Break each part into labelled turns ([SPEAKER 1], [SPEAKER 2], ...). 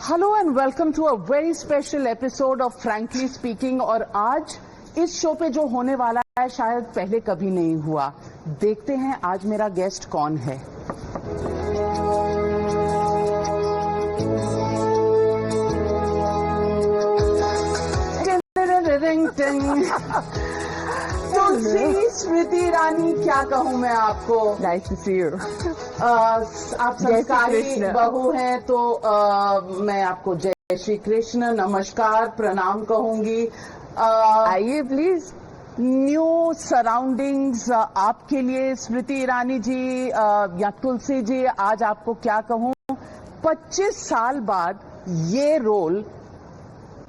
[SPEAKER 1] Hello and welcome to a very special episode of frankly speaking. और आज इस show पे जो होने वाला है शायद पहले कभी नहीं हुआ। देखते हैं आज मेरा गेस्ट कौन है। तुलसी स्मृति ईरानी, क्या कहूँ मैं आपको।
[SPEAKER 2] Nice to see you.
[SPEAKER 1] आप संस्कारी बहू हैं तो मैं आपको जय श्री कृष्ण, नमस्कार, प्रणाम कहूंगी।
[SPEAKER 2] आइए प्लीज।
[SPEAKER 1] न्यू सराउंडिंग्स आपके लिए स्मृति ईरानी जी या तुलसी जी, आज आपको क्या कहूँ। 25 साल बाद ये रोल,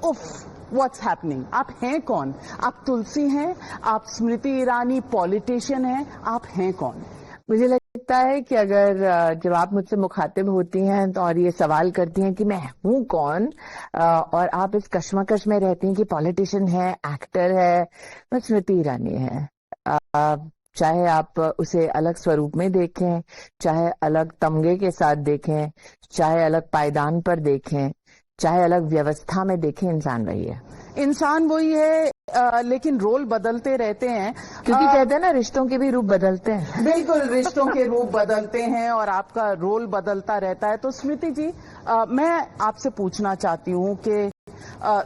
[SPEAKER 1] उफ, व्हाट्स हैपनिंग। आप हैं कौन? आप तुलसी हैं, आप स्मृति ईरानी पॉलिटिशियन हैं, आप हैं कौन?
[SPEAKER 2] मुझे लगता है कि अगर जब आप मुझसे मुखातिब होती हैं तो और ये सवाल करती हैं कि मैं हूँ कौन, और आप इस कश्मकश में रहती हैं कि पॉलिटिशियन है, एक्टर है, मैं स्मृति ईरानी है। चाहे आप उसे अलग स्वरूप में देखें, चाहे अलग तमगे के साथ देखें, चाहे अलग पायदान पर देखें, चाहे अलग व्यवस्था में देखें, इंसान वही है।
[SPEAKER 1] इंसान वही है, लेकिन रोल बदलते रहते हैं,
[SPEAKER 2] क्योंकि कहते हैं ना, रिश्तों के भी रूप बदलते हैं।
[SPEAKER 1] बिल्कुल, रिश्तों के रूप बदलते हैं और आपका रोल बदलता रहता है। तो स्मृति जी, मैं आपसे पूछना चाहती हूँ कि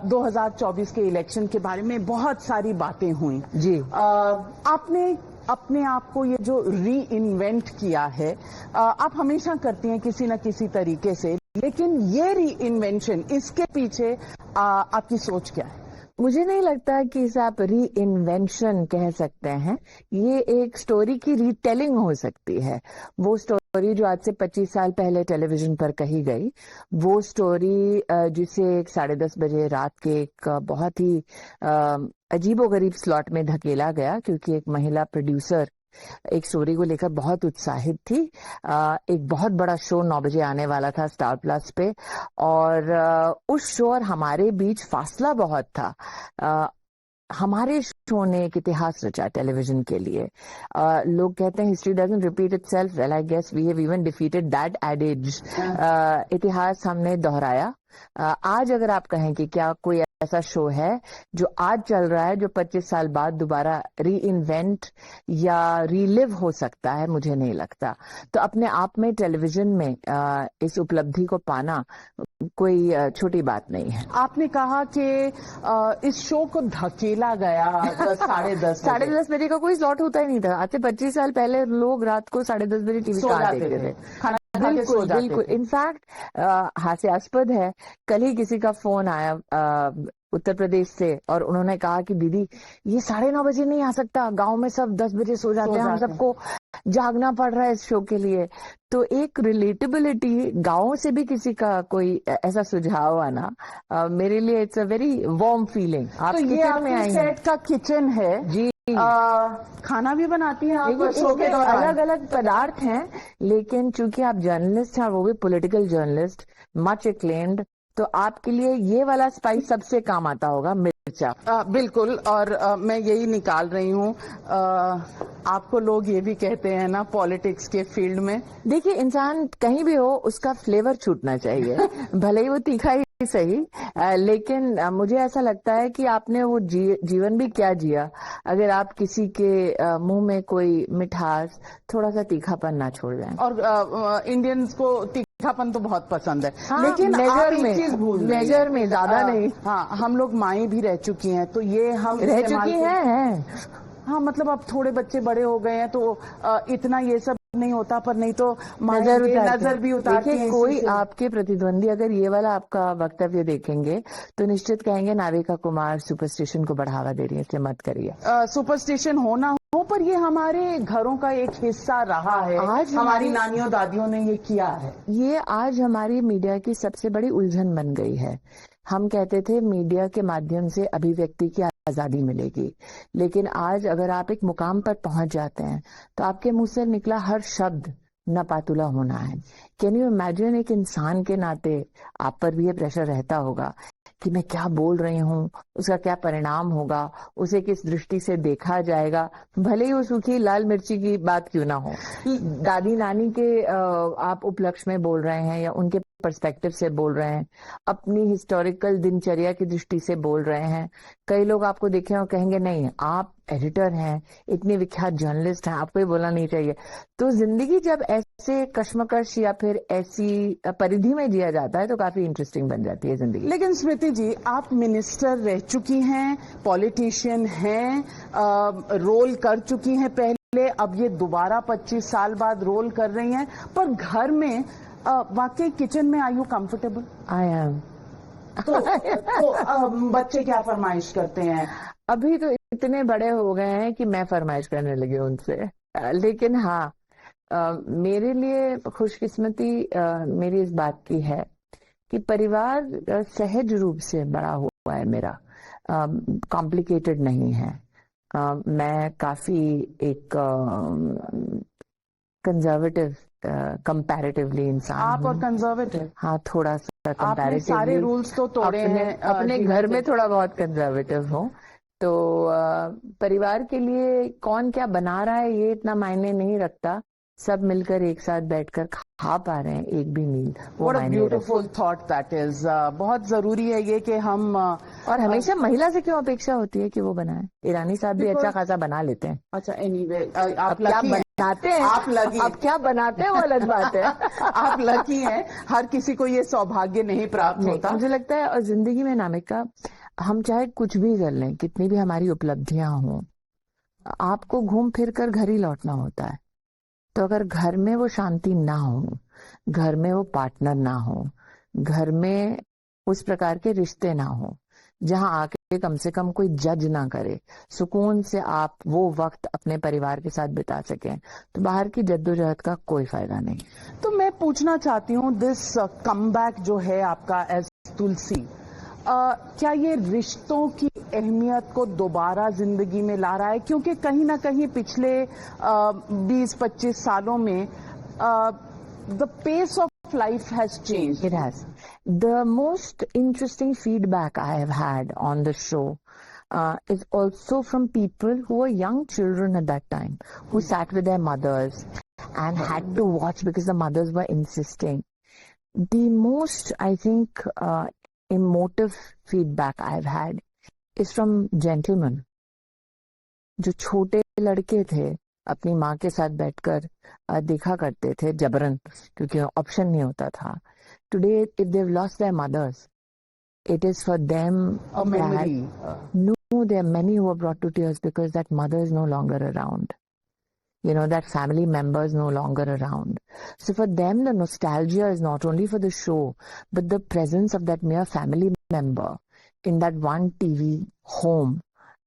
[SPEAKER 1] 2024 के इलेक्शन के बारे में बहुत सारी बातें हुई
[SPEAKER 2] जी।
[SPEAKER 1] आपने अपने आप को ये जो री इन्वेंट किया है, आप हमेशा करती हैं किसी न किसी तरीके से, लेकिन ये री इन्वेंशन, इसके पीछे आपकी सोच क्या है?
[SPEAKER 2] मुझे नहीं लगता कि इसे आप री इन्वेंशन कह सकते हैं। ये एक स्टोरी की रीटेलिंग हो सकती है। वो स्टोरी जो आज से 25 साल पहले टेलीविजन पर कही गई, वो स्टोरी जिसे 10:30 बजे रात के एक बहुत ही अजीबोगरीब स्लॉट में धकेला गया, क्योंकि एक महिला प्रोड्यूसर एक स्टोरी को लेकर बहुत उत्साहित थी। एक बहुत बड़ा शो 9 बजे आने वाला था स्टार प्लस पे, और उस शो और हमारे बीच फासला बहुत था। हमारे शो ने एक इतिहास रचा टेलीविजन के लिए। लोग कहते हैं history doesn't repeat itself. Well, I guess we have even defeated that adage. इतिहास हमने दोहराया। आज अगर आप कहें कि क्या कोई ऐसा शो है जो आज चल रहा है जो 25 साल बाद दोबारा री इन्वेंट या रीलिव हो सकता है, मुझे नहीं लगता। तो अपने आप में टेलीविजन में इस उपलब्धि को पाना कोई छोटी बात नहीं है।
[SPEAKER 1] आपने कहा कि इस शो को धकेला गया 10:30
[SPEAKER 2] बजे का कोई स्लॉट होता ही नहीं था। आज से 25 साल पहले लोग रात को 10:30 बजे टीवी कहाँ देखते थे? बिल्कुल बिल्कुल। इनफैक्ट हास्यास्पद है, कल ही किसी का फोन आया उत्तर प्रदेश से, और उन्होंने कहा कि दीदी ये 9:30 बजे नहीं आ सकता, गांव में सब 10 बजे सो जाते हैं, हम सबको जागना पड़ रहा है इस शो के लिए। तो एक रिलेटेबिलिटी, गांव से भी किसी का कोई ऐसा सुझाव आना, मेरे लिए it's a very warm feeling.
[SPEAKER 1] आप तो ये आपके सेट का किचन है जी। खाना भी बनाती हैं आप शो के दौरान?
[SPEAKER 2] अलग अलग पदार्थ हैं, लेकिन चूंकि आप जर्नलिस्ट हैं, वो भी पॉलिटिकल जर्नलिस्ट, मच एक्लेम्ड, तो आपके लिए ये वाला स्पाइस सबसे काम आता होगा, मिर्चा।
[SPEAKER 1] बिल्कुल, और मैं यही निकाल रही हूँ। आपको लोग ये भी कहते हैं ना पॉलिटिक्स के फील्ड में,
[SPEAKER 2] देखिए, इंसान कहीं भी हो उसका फ्लेवर छूटना चाहिए भले ही वो तीखा ही सही, लेकिन मुझे ऐसा लगता है कि आपने वो जीवन भी क्या जिया अगर आप किसी के मुंह में कोई मिठास, थोड़ा सा तीखापन ना छोड़ जाएं।
[SPEAKER 1] और इंडियंस को तीखापन तो बहुत पसंद है।
[SPEAKER 2] हाँ,
[SPEAKER 1] लेकिन
[SPEAKER 2] मेजर
[SPEAKER 1] में चीज भूल,
[SPEAKER 2] मेजर में ज्यादा नहीं।
[SPEAKER 1] हाँ, हम लोग माएँ भी रह चुकी हैं, तो ये हम
[SPEAKER 2] रह चुकी हैं।
[SPEAKER 1] हाँ, मतलब अब थोड़े बच्चे बड़े हो गए हैं तो इतना ये सब नहीं होता, पर नहीं तो नजर भी उतारती है।
[SPEAKER 2] कोई आपके प्रतिद्वंदी अगर ये वाला आपका वक्तव्य देखेंगे तो निश्चित कहेंगे नाविका कुमार सुपरस्टिशन को बढ़ावा दे रही है, इसलिए मत करिए।
[SPEAKER 1] सुपरस्टिशन होना हो, पर ये हमारे घरों का एक हिस्सा रहा है। आज हमारी नानियों दादियों ने ये किया है।
[SPEAKER 2] ये आज हमारी मीडिया की सबसे बड़ी उलझन बन गई है। हम कहते थे मीडिया के माध्यम से अभिव्यक्ति की आजादी मिलेगी, लेकिन आज अगर आप एक मुकाम पर पहुंच जाते हैं तो आपके मुंह से निकला हर शब्द नपातुला होना है। कैन यू इमेजिन, एक इंसान के नाते आप पर भी ये प्रेशर रहता होगा कि मैं क्या बोल रही हूँ, उसका क्या परिणाम होगा, उसे किस दृष्टि से देखा जाएगा, भले ही वो सूखी लाल मिर्ची की बात क्यों ना हो। दादी नानी के आप उपलक्ष्य में बोल रहे हैं या उनके पर्सपेक्टिव से बोल रहे हैं, अपनी हिस्टोरिकल दिनचर्या की दृष्टि से बोल रहे हैं। कई लोग आपको देखें और कहेंगे नहीं आप एडिटर हैं, इतने विख्यात जर्नलिस्ट हैं, आपको ये बोलना नहीं चाहिए। तो जिंदगी जब ऐसे कश्मकश या फिर ऐसी परिधि में जिया जाता है तो काफी इंटरेस्टिंग बन जाती है जिंदगी।
[SPEAKER 1] लेकिन स्मृति जी, आप मिनिस्टर रह चुकी हैं, पॉलिटिशियन हैं, रोल कर चुकी हैं पहले, अब ये दोबारा 25 साल बाद रोल कर रही हैं, पर घर में वाकई किचन में are you comfortable?
[SPEAKER 2] I am.
[SPEAKER 1] तो बच्चे क्या फरमाइश करते हैं?
[SPEAKER 2] अभी तो इतने बड़े हो गए हैं कि मैं फरमाइश करने लगी उनसे, लेकिन हाँ मेरे लिए खुशकिस्मती मेरी इस बात की है कि परिवार सहज रूप से बड़ा हुआ है मेरा, कॉम्प्लिकेटेड नहीं है। मैं काफी एक कंजर्वेटिव कंपैरेटिवली इंसान
[SPEAKER 1] आप और
[SPEAKER 2] हूँ।
[SPEAKER 1] कंजर्वेटिव?
[SPEAKER 2] हाँ, थोड़ा सा
[SPEAKER 1] आपने
[SPEAKER 2] कंपैरेटिवली
[SPEAKER 1] सारे रूल्स तो तोड़े हैं
[SPEAKER 2] अपने घर में थोड़ा बहुत कंजर्वेटिव हूँ। तो परिवार के लिए कौन क्या बना रहा है ये इतना मायने नहीं रखता, सब मिलकर एक साथ बैठकर खा पा रहे हैं एक भी मील, वो
[SPEAKER 1] व्हाट अ
[SPEAKER 2] मायने
[SPEAKER 1] ब्यूटीफुल थॉट दैट इज। बहुत जरूरी है ये कि हम
[SPEAKER 2] और हमेशा महिला से क्यों अपेक्षा होती है कि वो बनाए? ईरानी साहब भी अच्छा खासा बना लेते हैं।
[SPEAKER 1] अच्छा, एनीवे
[SPEAKER 2] अब
[SPEAKER 1] आप
[SPEAKER 2] क्या
[SPEAKER 1] लकी हैं।
[SPEAKER 2] बनाते हैं,
[SPEAKER 1] आप लकी,
[SPEAKER 2] अब क्या बनाते हैं वो अलग बात है।
[SPEAKER 1] आप लकी हैं, हर किसी को ये सौभाग्य नहीं प्राप्त होता।
[SPEAKER 2] मुझे लगता है और जिंदगी में नामिका, हम चाहे कुछ भी कर लें, कितनी भी हमारी उपलब्धियां हों, आपको घूम फिर कर घर ही लौटना होता है। तो अगर घर में वो शांति ना हो, घर में वो पार्टनर ना हो, घर में उस प्रकार के रिश्ते ना हो जहां आके कम से कम कोई जज ना करे, सुकून से आप वो वक्त अपने परिवार के साथ बिता सकें, तो बाहर की जद्दोजहद का कोई फायदा नहीं।
[SPEAKER 1] तो मैं पूछना चाहती हूँ, दिस कमबैक जो है आपका एज तुलसी, क्या ये रिश्तों की अहमियत को दोबारा जिंदगी में ला रहा है? क्योंकि कहीं ना कहीं पिछले 20-25 सालों में the pace of life has changed.
[SPEAKER 2] It has. The most interesting feedback I have had on the show is also from people who were young children at that time, who sat with their mothers and had to watch because the mothers were insisting. The most, I think, emotive feedback I've had is from gentlemen. जो छोटे लड़के थे अपनी माँ के साथ बैठकर देखा करते थे जबरन, क्योंकि ऑप्शन नहीं होता था। Today, if they've lost their mothers, it is for them
[SPEAKER 1] A memory.
[SPEAKER 2] No, there are many who are brought to tears because that mother is no longer around. You know, that family member is no longer around. So for them, the nostalgia is not only for the show, but the presence of that mere family member in that one TV home,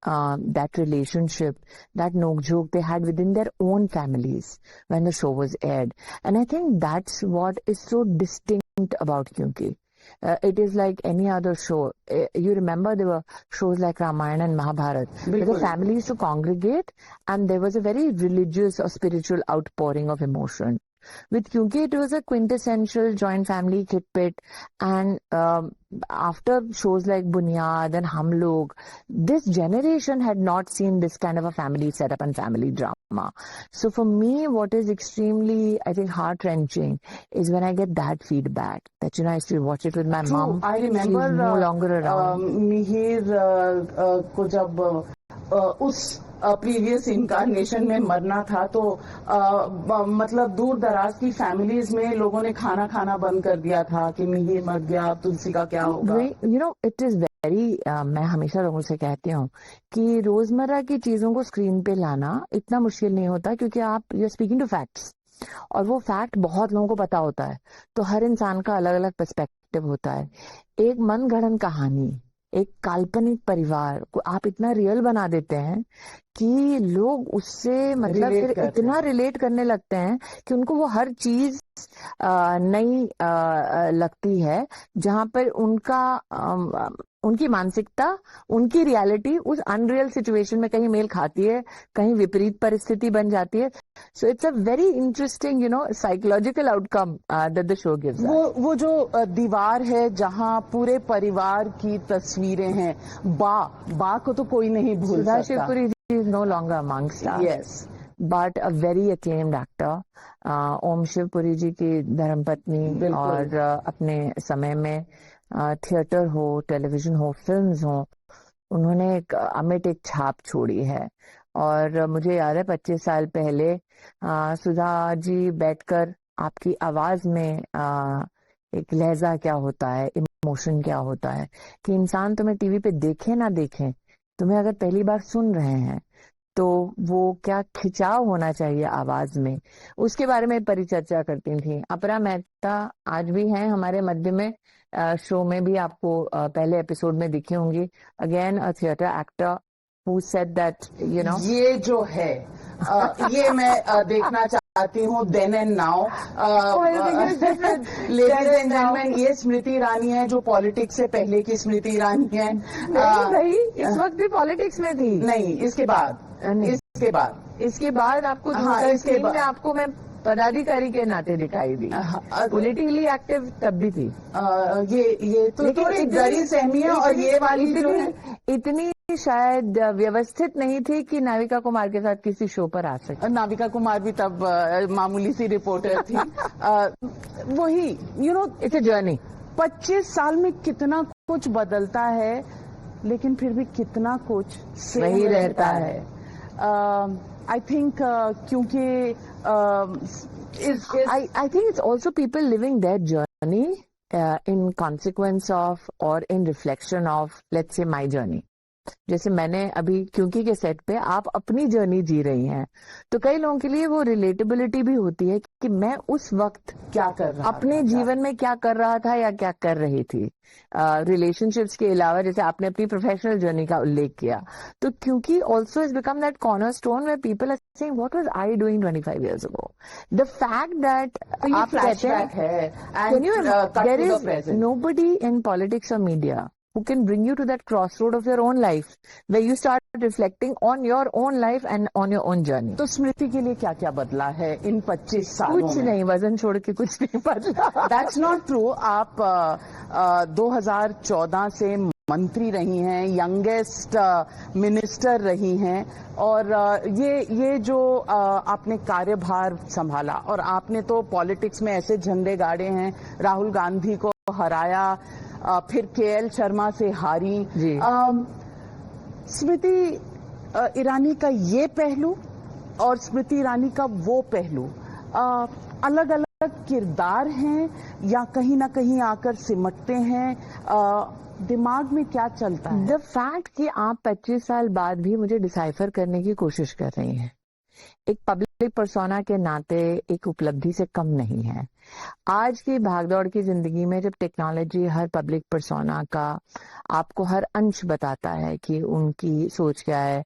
[SPEAKER 2] that relationship, that nok-jok they had within their own families when the show was aired. And I think that's what is so distinct about Kyunki. It is like any other show. You remember there were shows like Ramayana and Mahabharata, where the family used to congregate and there was a very religious or spiritual outpouring of emotion. With Kyunki, it was a quintessential joint family khit-pit, and after shows like Bunyad and Hum Log, this generation had not seen this kind of a family setup and family drama. So for me, what is extremely, I think, heart-wrenching is when I get that feedback, that, you know, I used to watch it with my mom.
[SPEAKER 1] I remember
[SPEAKER 2] She's no longer around.
[SPEAKER 1] Mihir को जब उस previous incarnation में मरना था तो मतलब दूर दराज की फैमिलीज में लोगों ने खाना खाना बंद कर दिया था कि मिहिर मर गया, तुलसी का क्या होगा?
[SPEAKER 2] You know, it is very, मैं हमेशा लोगों से कहती हूँ कि रोजमर्रा की चीजों को स्क्रीन पे लाना इतना मुश्किल नहीं होता, क्योंकि आप you are speaking to facts और वो फैक्ट बहुत लोगों को पता होता है, तो हर इंसान का अलग अलग पर्सपेक्टिव होता है। एक मनगढ़ंत कहानी, एक काल्पनिक परिवार को आप इतना रियल बना देते हैं कि लोग उससे मतलब फिर इतना रिलेट करने लगते हैं कि उनको वो हर चीज नई लगती है, जहां पर उनकी मानसिकता, उनकी रियलिटी उस अनरियल सिचुएशन में कहीं मेल खाती है, कहीं विपरीत परिस्थिति बन जाती है। So it's a very interesting, you know, psychological outcome that the show gives.
[SPEAKER 1] वो जो दीवार है जहां पूरे परिवार की तस्वीरें हैं, बा को तो कोई नहीं भूल सकता।
[SPEAKER 2] Shivpuri is no longer amongst us.
[SPEAKER 1] Yes.
[SPEAKER 2] But a very acclaimed actor. Om Shivpuri ji की धर्मपत्नी और अपने समय में थिएटर हो, टेलीविजन हो, फिल्म्स हो, उन्होंने एक अमिट एक छाप छोड़ी है। और मुझे याद है 25 साल पहले सुधा जी बैठकर आपकी आवाज में एक लहजा क्या होता है, इमोशन क्या होता है, कि इंसान तुम्हें टीवी पे देखे ना देखे, तुम्हें अगर पहली बार सुन रहे हैं तो वो क्या खिंचाव होना चाहिए आवाज में, उसके बारे में परिचर्चा करती थी। अपरा मेहता आज भी हैं हमारे मध्य में, शो में भी आपको पहले एपिसोड में दिखी होंगी। Again a theatre actor who said that
[SPEAKER 1] ये जो है ये मैं देखना चाहती हूँ then and now. Ladies and gentleman, ये स्मृति ईरानी है जो पॉलिटिक्स से पहले की स्मृति ईरानी है।
[SPEAKER 2] नहीं, इस वक्त भी पॉलिटिक्स में थी।
[SPEAKER 1] नहीं, इसके बाद
[SPEAKER 2] इसके बाद आपको इसके बाद आपको मैं पदाधिकारी के नाते दिखाई दी। पॉलिटिकली एक्टिव तब भी थी।
[SPEAKER 1] ये तो थोड़ी गरी सहमी है। और ये वाली जो है
[SPEAKER 2] इतनी शायद व्यवस्थित नहीं थी कि नाविका कुमार के साथ किसी शो पर आ सके।
[SPEAKER 1] नाविका कुमार भी तब मामूली सी रिपोर्टर थी। वही
[SPEAKER 2] इट्स अ जर्नी।
[SPEAKER 1] 25 साल में कितना कुछ बदलता है, लेकिन फिर भी कितना कुछ
[SPEAKER 2] वही रहता है।
[SPEAKER 1] आई थिंक क्योंकि
[SPEAKER 2] I think it's also people living their journey in consequence of or in reflection of, let's say, my journey. जैसे मैंने अभी क्योंकि के सेट पे आप अपनी जर्नी जी रही हैं, तो कई लोगों के लिए वो रिलेटेबिलिटी भी होती है कि मैं उस वक्त
[SPEAKER 1] क्या कर रहा
[SPEAKER 2] अपने जीवन में क्या कर रहा था या क्या कर रही थी। रिलेशनशिप्स के अलावा जैसे आपने अपनी प्रोफेशनल जर्नी का उल्लेख किया, तो क्योंकि also is become that cornerstone where people are saying what was I doing 25 years ago। The fact that आप कहते हैं, can you there is nobody in politics और media who can bring you to that crossroad of your own life, where you start reflecting on your own life and on your own journey.
[SPEAKER 1] तो स्मृति के लिए क्या क्या बदला है इन 25 सालों में?
[SPEAKER 2] कुछ नहीं, वजन छोड़ के कुछ नहीं बदला।
[SPEAKER 1] That's not true। आप 2014 से मंत्री रही हैं, यंगेस्ट मिनिस्टर रही हैं, और ये जो आपने कार्यभार संभाला, और आपने तो पॉलिटिक्स में ऐसे झंडे गाड़े हैं, राहुल गांधी को हराया, फिर केएल शर्मा से हारी। स्मृति ईरानी का ये पहलू और स्मृति ईरानी का वो पहलू अलग अलग किरदार हैं या कहीं ना कहीं आकर सिमटते हैं? दिमाग में क्या चलता है?
[SPEAKER 2] द फैक्ट कि आप 25 साल बाद भी मुझे डिसाइफर करने की कोशिश कर रही हैं, एक पब्लिक पर्सोना के नाते एक उपलब्धि से कम नहीं है। आज की भागदौड़ की जिंदगी में जब टेक्नोलॉजी हर पब्लिक पर्सोना का आपको हर अंश बताता है कि उनकी सोच क्या है,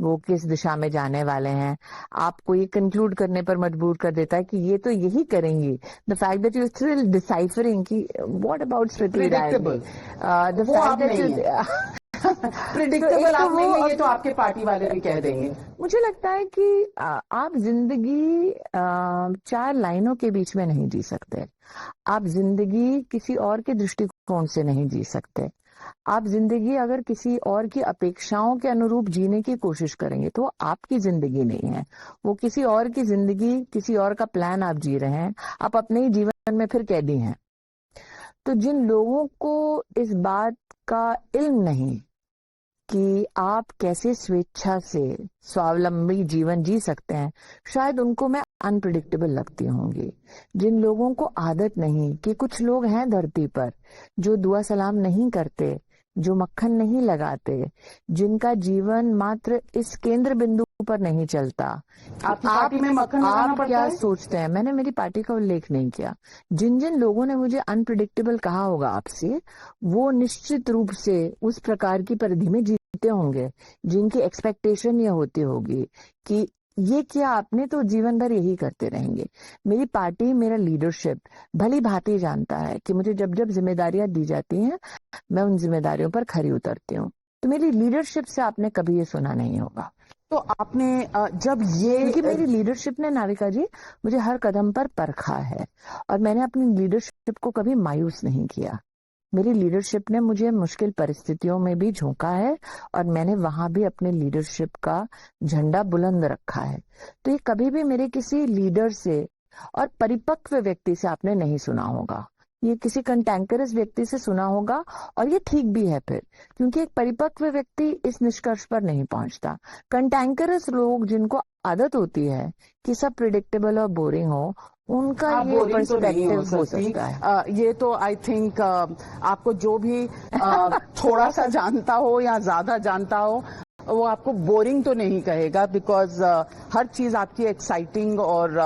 [SPEAKER 2] वो किस दिशा में जाने वाले हैं, आपको ये कंक्लूड करने पर मजबूर कर देता है कि ये तो यही करेंगी। The fact that you still deciphering कि what about Smriti Irani, the fact that
[SPEAKER 1] predictable आप नहीं है, ये तो आपके पार्टी वाले भी कह देंगे।
[SPEAKER 2] मुझे लगता है कि आप जिंदगी 4 लाइनों के बीच में नहीं जी सकते। आप जिंदगी किसी और के दृष्टिकोण से नहीं जी सकते। आप जिंदगी अगर किसी और की अपेक्षाओं के अनुरूप जीने की कोशिश करेंगे तो आपकी जिंदगी नहीं है, वो किसी और की जिंदगी, किसी और का प्लान आप जी रहे हैं, आप अपने ही जीवन में फिर कैदी हैं। तो जिन लोगों को इस बात का इल्म नहीं कि आप कैसे स्वेच्छा से स्वावलंबी जीवन जी सकते हैं, शायद उनको मैं अनप्रिडिक्टेबल लगती होंगी। जिन लोगों को आदत नहीं कि कुछ लोग हैं धरती पर जो दुआ सलाम नहीं करते, जो मक्खन नहीं लगाते, जिनका जीवन मात्र इस केंद्र बिंदु पर नहीं चलता।
[SPEAKER 1] आप में मक्खन लगाना
[SPEAKER 2] आप
[SPEAKER 1] पड़ता
[SPEAKER 2] क्या
[SPEAKER 1] है?
[SPEAKER 2] सोचते हैं? मैंने मेरी पार्टी का उल्लेख नहीं किया। जिन जिन लोगों ने मुझे अनप्रिडिक्टेबल कहा होगा आपसे, वो निश्चित रूप से उस प्रकार की परिधि में जीते होंगे जिनकी एक्सपेक्टेशन ये होती होगी कि ये किया आपने तो जीवन भर यही करते रहेंगे। मेरी पार्टी, मेरा लीडरशिप भली भांति जानता है कि मुझे जब जब जिम्मेदारियां दी जाती हैं, मैं उन जिम्मेदारियों पर खरी उतरती हूँ। तो मेरी लीडरशिप से आपने कभी ये सुना नहीं होगा।
[SPEAKER 1] तो आपने जब ये,
[SPEAKER 2] क्योंकि मेरी लीडरशिप ने नाविका जी मुझे हर कदम पर परखा है और मैंने अपनी लीडरशिप को कभी मायूस नहीं किया। मेरी लीडरशिप ने मुझे मुश्किल परिस्थितियों में भी झोंका है और मैंने वहां भी अपने लीडरशिप का झंडा बुलंद रखा है। तो ये कभी भी मेरे किसी लीडर से और परिपक्व व्यक्ति से आपने नहीं सुना होगा, ये किसी कंटैंकरस व्यक्ति से सुना होगा। और ये ठीक भी है फिर, क्योंकि एक परिपक्व व्यक्ति इस निष्कर्ष पर नहीं पहुंचता। कंटैंकरस लोग जिनको आदत होती है कि सब प्रिडिक्टेबल और बोरिंग हो, उनका ये
[SPEAKER 1] बोरिंग तो नहीं
[SPEAKER 2] पर्सपेक्टिव
[SPEAKER 1] हो
[SPEAKER 2] हो
[SPEAKER 1] सकती।
[SPEAKER 2] सकता है।
[SPEAKER 1] ये तो आई थिंक आपको जो भी थोड़ा सा जानता हो या ज्यादा जानता हो, वो आपको बोरिंग तो नहीं कहेगा, बिकॉज हर चीज आपकी एक्साइटिंग और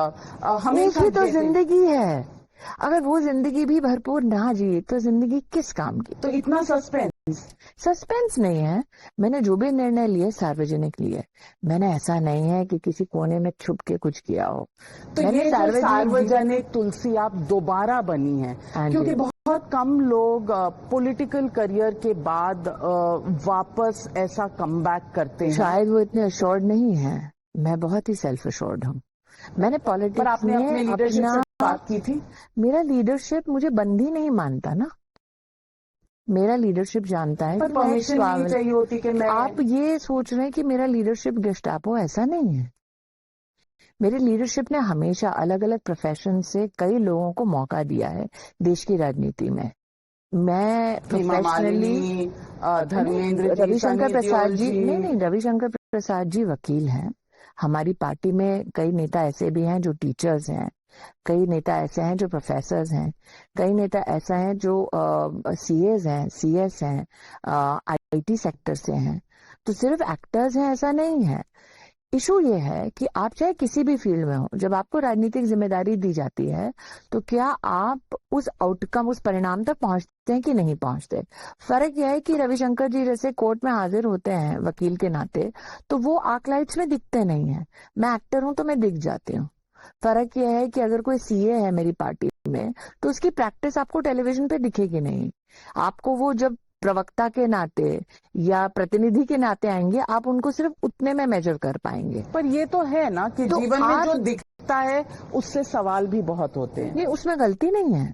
[SPEAKER 1] हमेशा
[SPEAKER 2] भी तो जिंदगी है। अगर वो जिंदगी भी भरपूर ना जिए तो जिंदगी किस काम की।
[SPEAKER 1] तो इतना
[SPEAKER 2] सस्पेंस नहीं है। मैंने जो भी निर्णय लिए सार्वजनिक लिए। मैंने ऐसा नहीं है कि किसी कोने में छुप के कुछ किया हो।
[SPEAKER 1] तो
[SPEAKER 2] मैंने
[SPEAKER 1] ये जो सार्वजनिक तुलसी आप दोबारा बनी है, क्योंकि बहुत कम लोग पॉलिटिकल करियर के बाद वापस ऐसा कमबैक करते हैं।
[SPEAKER 2] शायद वो इतने अश्योर्ड नहीं है। मैं बहुत ही सेल्फ अश्योर्ड हूँ। मैंने पॉलिटिक्स में
[SPEAKER 1] अपने लीडरशिप से बात की थी।
[SPEAKER 2] मेरा लीडरशिप मुझे बंदी नहीं मानता ना। मेरा लीडरशिप जानता है
[SPEAKER 1] पर परमिशन नहीं चाहिए होती कि मैं।
[SPEAKER 2] आप ये सोच रहे हैं कि मेरा लीडरशिप गेस्टापो, ऐसा नहीं है। मेरे लीडरशिप ने हमेशा अलग अलग प्रोफेशन से कई लोगों को मौका दिया है देश की राजनीति में। मैं प्रोफेशनली
[SPEAKER 1] धर्मेंद्र जी,
[SPEAKER 2] रविशंकर प्रसाद जी नहीं, रविशंकर प्रसाद जी वकील हैं। हमारी पार्टी में कई नेता ऐसे भी हैं जो टीचर्स हैं, कई नेता ऐसे हैं जो प्रोफेसर्स हैं, कई नेता ऐसा हैं जो सीएस हैं, सीएस हैं, आईटी सेक्टर से हैं। तो सिर्फ एक्टर्स हैं ऐसा नहीं है। इशू ये है कि आप चाहे किसी भी फील्ड में हो, जब आपको राजनीतिक जिम्मेदारी दी जाती है तो क्या आप उस आउटकम, उस परिणाम तक पहुंचते हैं कि नहीं पहुंचते। फर्क यह है कि रविशंकर जी जैसे कोर्ट में हाजिर होते हैं वकील के नाते, तो वो आर्कलाइट्स में दिखते नहीं है। मैं एक्टर हूं तो मैं दिख जाती हूँ। फर्क यह है कि अगर कोई सीए है मेरी पार्टी में तो उसकी प्रैक्टिस आपको टेलीविजन पे दिखेगी नहीं। आपको वो जब प्रवक्ता के नाते या प्रतिनिधि के नाते आएंगे, आप उनको सिर्फ उतने में मेजर कर पाएंगे।
[SPEAKER 1] पर ये तो है ना कि
[SPEAKER 2] तो
[SPEAKER 1] जीवन में जो दिखता है उससे सवाल भी बहुत होते हैं।
[SPEAKER 2] नहीं, उसमें गलती नहीं है।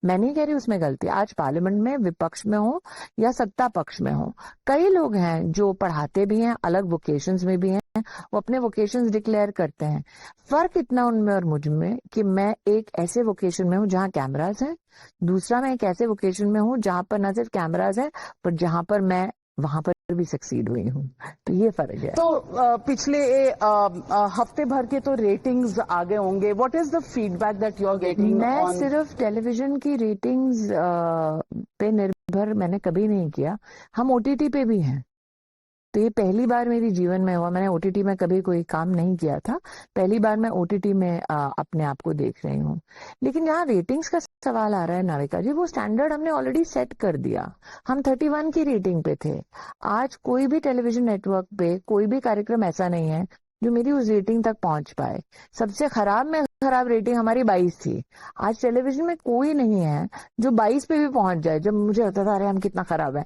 [SPEAKER 2] मैं नहीं कह रही उसमें गलती। आज पार्लियामेंट में विपक्ष में हो या सत्ता पक्ष में हो, कई लोग हैं जो पढ़ाते भी हैं, अलग वोकेशंस में भी हैं, वो अपने वोकेशंस डिक्लेयर करते हैं। फर्क इतना उनमें और मुझ में कि मैं एक ऐसे वोकेशन में हूँ जहाँ कैमराज हैं, दूसरा मैं एक ऐसे वोकेशन में हूँ जहाँ पर न सिर्फ कैमराज हैं पर जहाँ पर मैं वहां पर भी सक्सीड हुई हूँ। तो ये फर्क है।
[SPEAKER 1] तो पिछले हफ्ते भर के तो रेटिंग्स आ गए होंगे। What is the feedback that you are getting?
[SPEAKER 2] मैं सिर्फ टेलीविजन की रेटिंग्स पे निर्भर मैंने कभी नहीं किया। हम ओटीटी पे भी हैं, तो ये पहली बार मेरी जीवन में हुआ। मैंने ओटीटी में कभी कोई काम नहीं किया था, पहली बार मैं ओटीटी में अपने आप को देख रही हूँ। लेकिन यहाँ रेटिंग्स का सवाल आ रहा है नाविका जी, वो स्टैंडर्ड हमने ऑलरेडी सेट कर दिया। हम 31 की रेटिंग पे थे। आज कोई भी टेलीविजन नेटवर्क पे कोई भी कार्यक्रम ऐसा नहीं है जो मेरी उस रेटिंग तक पहुंच पाए। सबसे खराब में खराब रेटिंग हमारी 22 थी। आज टेलीविजन में कोई नहीं है जो 22 पे भी पहुंच जाए। जब मुझे होता था अरे हम कितना खराब है,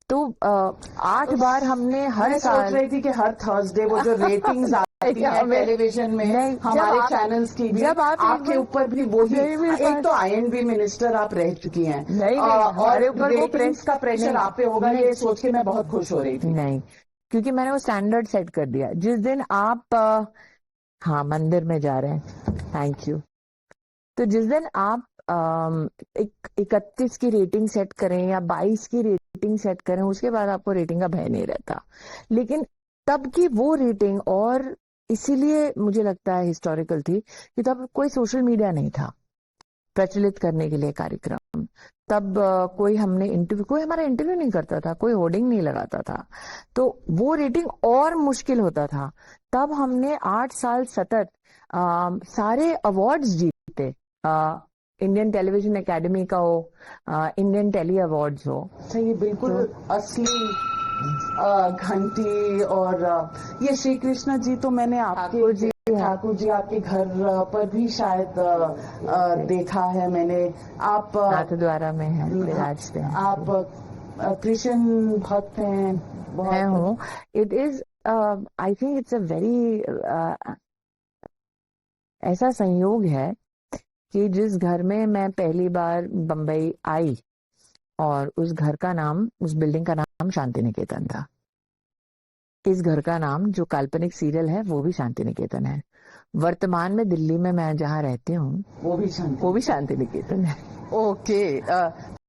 [SPEAKER 2] तो 8 बार हमने हर साल
[SPEAKER 1] सोच रही थी कि हर थर्सडे वो जो रेटिंग्स आती है टेलीविजन में, हमारे चैनल्स की भी,
[SPEAKER 2] जब
[SPEAKER 1] आपके ऊपर भी वही। एक तो आईएनबी मिनिस्टर आप रह चुकी हैं, और रेटिंग्स का प्रेशर आप पे होगा, ये सोच के मैं बहुत खुश हो रही थी।
[SPEAKER 2] नहीं, क्योंकि मैंने वो स्टैंडर्ड सेट कर दिया। जिस दिन आप हाँ मंदिर में जा रहे हैं, थैंक यू। तो जिस दिन आप 31 की रेटिंग सेट करें या 22 की रेटिंग सेट करें, उसके बाद आपको रेटिंग का भय नहीं रहता। लेकिन तब की वो रेटिंग, और इसीलिए मुझे लगता है हिस्टोरिकल थी कि तब कोई सोशल मीडिया नहीं था प्रचलित करने के लिए कार्यक्रम। तब कोई हमारा इंटरव्यू नहीं करता था, कोई होर्डिंग नहीं लगाता था, तो वो रेटिंग और मुश्किल होता था। तब हमने 8 साल सतत सारे अवार्ड्स जीते। इंडियन टेलीविजन एकेडमी का हो, इंडियन टेली अवार्ड्स हो।
[SPEAKER 1] ये बिल्कुल असली घंटी। और ये श्री कृष्ण जी तो मैंने आपके ठाकुर जी आपके घर पर भी शायद देखा है मैंने। आप
[SPEAKER 2] नाथद्वारा में है, विराजते हैं।
[SPEAKER 1] आप कृष्ण भक्त हैं?
[SPEAKER 2] मैं हूँ। It is I think it's a very ऐसा संयोग है कि जिस घर में मैं पहली बार बम्बई आई और उस घर का नाम, उस बिल्डिंग का नाम शांति निकेतन था। इस घर का नाम, जो काल्पनिक सीरियल है, वो भी शांति निकेतन है। वर्तमान में दिल्ली में मैं जहाँ रहती हूँ वो भी शांति निकेतन है।
[SPEAKER 1] ओके,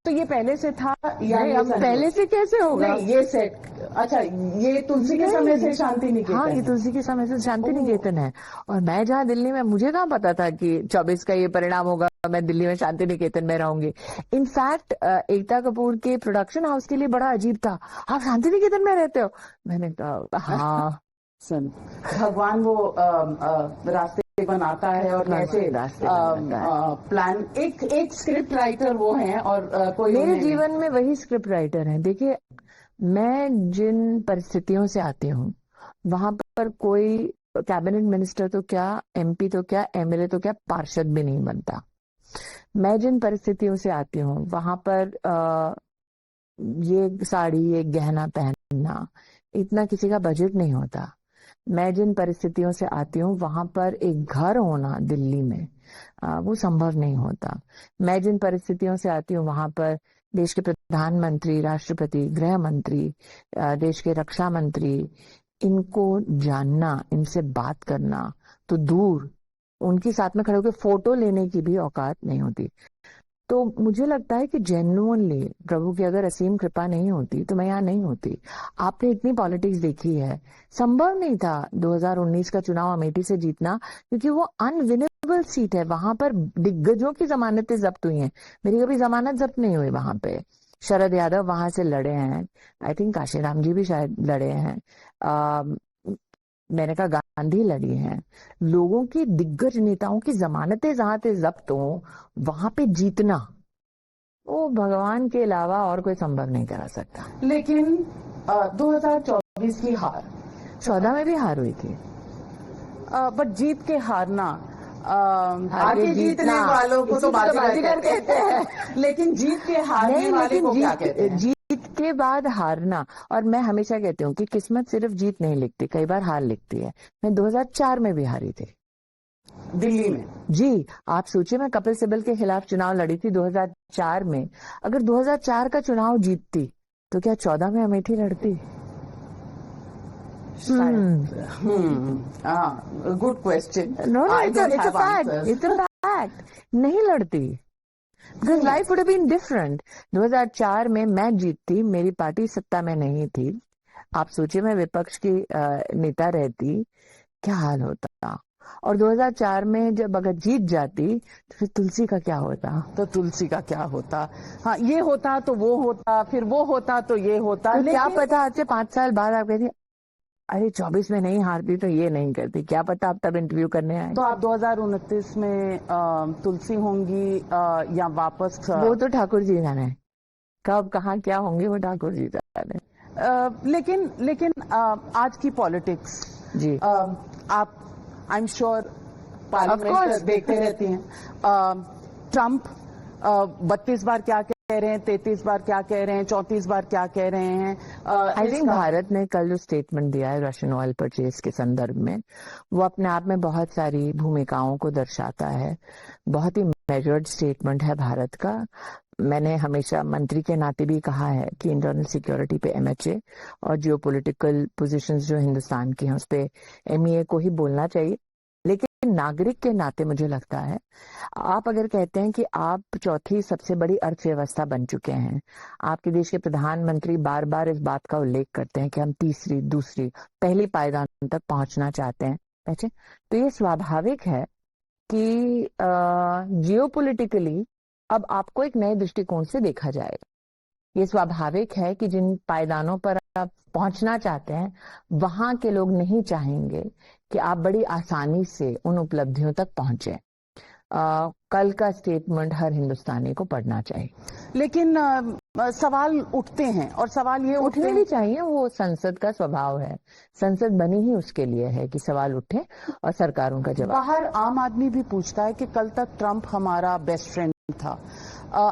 [SPEAKER 1] तो ये पहले से था या
[SPEAKER 2] नहीं, अब पहले से कैसे होगा?
[SPEAKER 1] नहीं, ये सेट, अच्छा, ये तुलसी के समय से शांति निकेतन
[SPEAKER 2] हाँ, ये
[SPEAKER 1] है।
[SPEAKER 2] तुलसी के समय से शांति निकेतन है। और मैं जहाँ दिल्ली में, मुझे कहाँ पता था कि 24 का ये परिणाम होगा, मैं दिल्ली में शांति निकेतन में रहूंगी। इनफैक्ट एकता कपूर के प्रोडक्शन हाउस के लिए बड़ा अजीब था, आप शांति निकेतन में रहते हो? मैंने कहा हाँ।
[SPEAKER 1] सुन, भगवान वो रास्ते बनाता है और कैसे
[SPEAKER 2] रास्ते बनाता है।
[SPEAKER 1] प्लान, एक स्क्रिप्ट राइटर वो हैं और कोई
[SPEAKER 2] मेरे जीवन में वही स्क्रिप्ट राइटर हैं। देखिए, मैं जिन परिस्थितियों से आती हूँ वहां पर कोई कैबिनेट मिनिस्टर तो क्या, एमपी तो क्या, एमएलए तो क्या, पार्षद भी नहीं बनता। मैं जिन परिस्थितियों से आती हूँ वहां पर ये साड़ी, ये गहना पहनना, इतना किसी का बजट नहीं होता। मैं जिन परिस्थितियों से आती हूँ वहां पर एक घर होना दिल्ली में वो संभव नहीं होता। मैं जिन परिस्थितियों से आती हूँ वहां पर देश के प्रधानमंत्री, राष्ट्रपति, गृह मंत्री, देश के रक्षा मंत्री, इनको जानना, इनसे बात करना तो दूर, उनके साथ में खड़े होकर फोटो लेने की भी औकात नहीं होती। तो मुझे लगता है कि जेन्युइनली प्रभु की अगर असीम कृपा नहीं होती तो मैं यहाँ नहीं होती। आपने इतनी पॉलिटिक्स देखी है, संभव नहीं था 2019 का चुनाव अमेठी से जीतना, क्योंकि वो अनविनेबल सीट है। वहां पर दिग्गजों की जमानतें जब्त हुई हैं, मेरी कभी जमानत जब्त नहीं हुई वहां पे। शरद यादव वहां से लड़े हैं, आई थिंक काशीराम जी भी शायद लड़े हैं, मैंने कहा गांधी लड़ी हैं। लोगों की, दिग्गज नेताओं की जमानतें जहां से जब्त हो, वहां पे जीतना वो भगवान के अलावा और कोई संभव नहीं करा सकता।
[SPEAKER 1] लेकिन 2024 की हार,
[SPEAKER 2] 14 में भी हार हुई थी,
[SPEAKER 1] बट जीत के हारना,
[SPEAKER 2] हार के
[SPEAKER 1] जीतने वालों को तो बाजीगर कहते हैं, लेकिन जीत के हारने वाले को क्या कहते हैं?
[SPEAKER 2] जीत के बाद हारना। और मैं हमेशा कहती हूँ कि किस्मत सिर्फ जीत नहीं लिखती, कई बार हार लिखती है। मैं 2004 में भी हारी थी
[SPEAKER 1] दिल्ली में।
[SPEAKER 2] जी, आप सोचिए, मैं कपिल सिब्बल के खिलाफ चुनाव लड़ी थी 2004 में। अगर 2004 का चुनाव जीतती तो क्या 14 में अमेठी लड़ती?
[SPEAKER 1] Good question.
[SPEAKER 2] No, it's a fact, नहीं लड़ती, because life would have been different. 2004 में मैं जीतती, मेरी पार्टी सत्ता में नहीं थी। आप सोचिए, मैं विपक्ष की नेता रहती, क्या हाल होता। और 2004 में जब अगर जीत जाती तो फिर तुलसी का क्या होता?
[SPEAKER 1] हाँ, ये होता तो वो होता, फिर वो होता तो ये होता।
[SPEAKER 2] तो क्या पता आज से 5 साल बाद आप कहती अरे 24 में नहीं हारती तो ये नहीं करती, क्या पता आप तब इंटरव्यू करने आए।
[SPEAKER 1] तो आप 2029 में तुलसी होंगी या वापस?
[SPEAKER 2] वो तो ठाकुर जी जाने, कब कहाँ क्या होंगे वो ठाकुर जी जाने।
[SPEAKER 1] लेकिन आज की पॉलिटिक्स
[SPEAKER 2] जी,
[SPEAKER 1] आप आई एम श्योर पार्लियामेंट देखते रहती हैं। ट्रम्प 32 बार क्या कह रहे हैं, 33 बार क्या कह रहे हैं, 34 बार क्या कह रहे हैं।
[SPEAKER 2] आई थिंक भारत ने कल जो स्टेटमेंट दिया है रशियन ऑयल परचेज के संदर्भ में, वो अपने आप में बहुत सारी भूमिकाओं को दर्शाता है। बहुत ही मेजर्ड स्टेटमेंट है भारत का। मैंने हमेशा मंत्री के नाते भी कहा है कि इंटरनल सिक्योरिटी पे एमएचए और जियोपॉलिटिकल पोजीशंस जो हिंदुस्तान की हैं उस पे एमईए को ही बोलना चाहिए। लेकिन नागरिक के नाते मुझे लगता है, आप अगर कहते हैं कि आप चौथी सबसे बड़ी अर्थव्यवस्था बन चुके हैं, आपके देश के प्रधानमंत्री बार बार इस बात का उल्लेख करते हैं कि हम तीसरी, दूसरी, पहली पायदान तक पहुंचना चाहते हैं, तो ये स्वाभाविक है कि जियोपॉलिटिकली अब आपको एक नए दृष्टिकोण से देखा जाएगा। ये स्वाभाविक है कि जिन पायदानों पर आप पहुंचना चाहते हैं वहां के लोग नहीं चाहेंगे कि आप बड़ी आसानी से उन उपलब्धियों तक पहुंचे। कल का स्टेटमेंट हर हिंदुस्तानी को पढ़ना चाहिए।
[SPEAKER 1] लेकिन सवाल उठते हैं, और सवाल ये
[SPEAKER 2] उठने भी चाहिए, वो संसद का स्वभाव है। संसद बनी ही उसके लिए है कि सवाल उठे और सरकारों का जवाब।
[SPEAKER 1] बाहर आम आदमी भी पूछता है कि कल तक ट्रंप हमारा बेस्ट फ्रेंड था,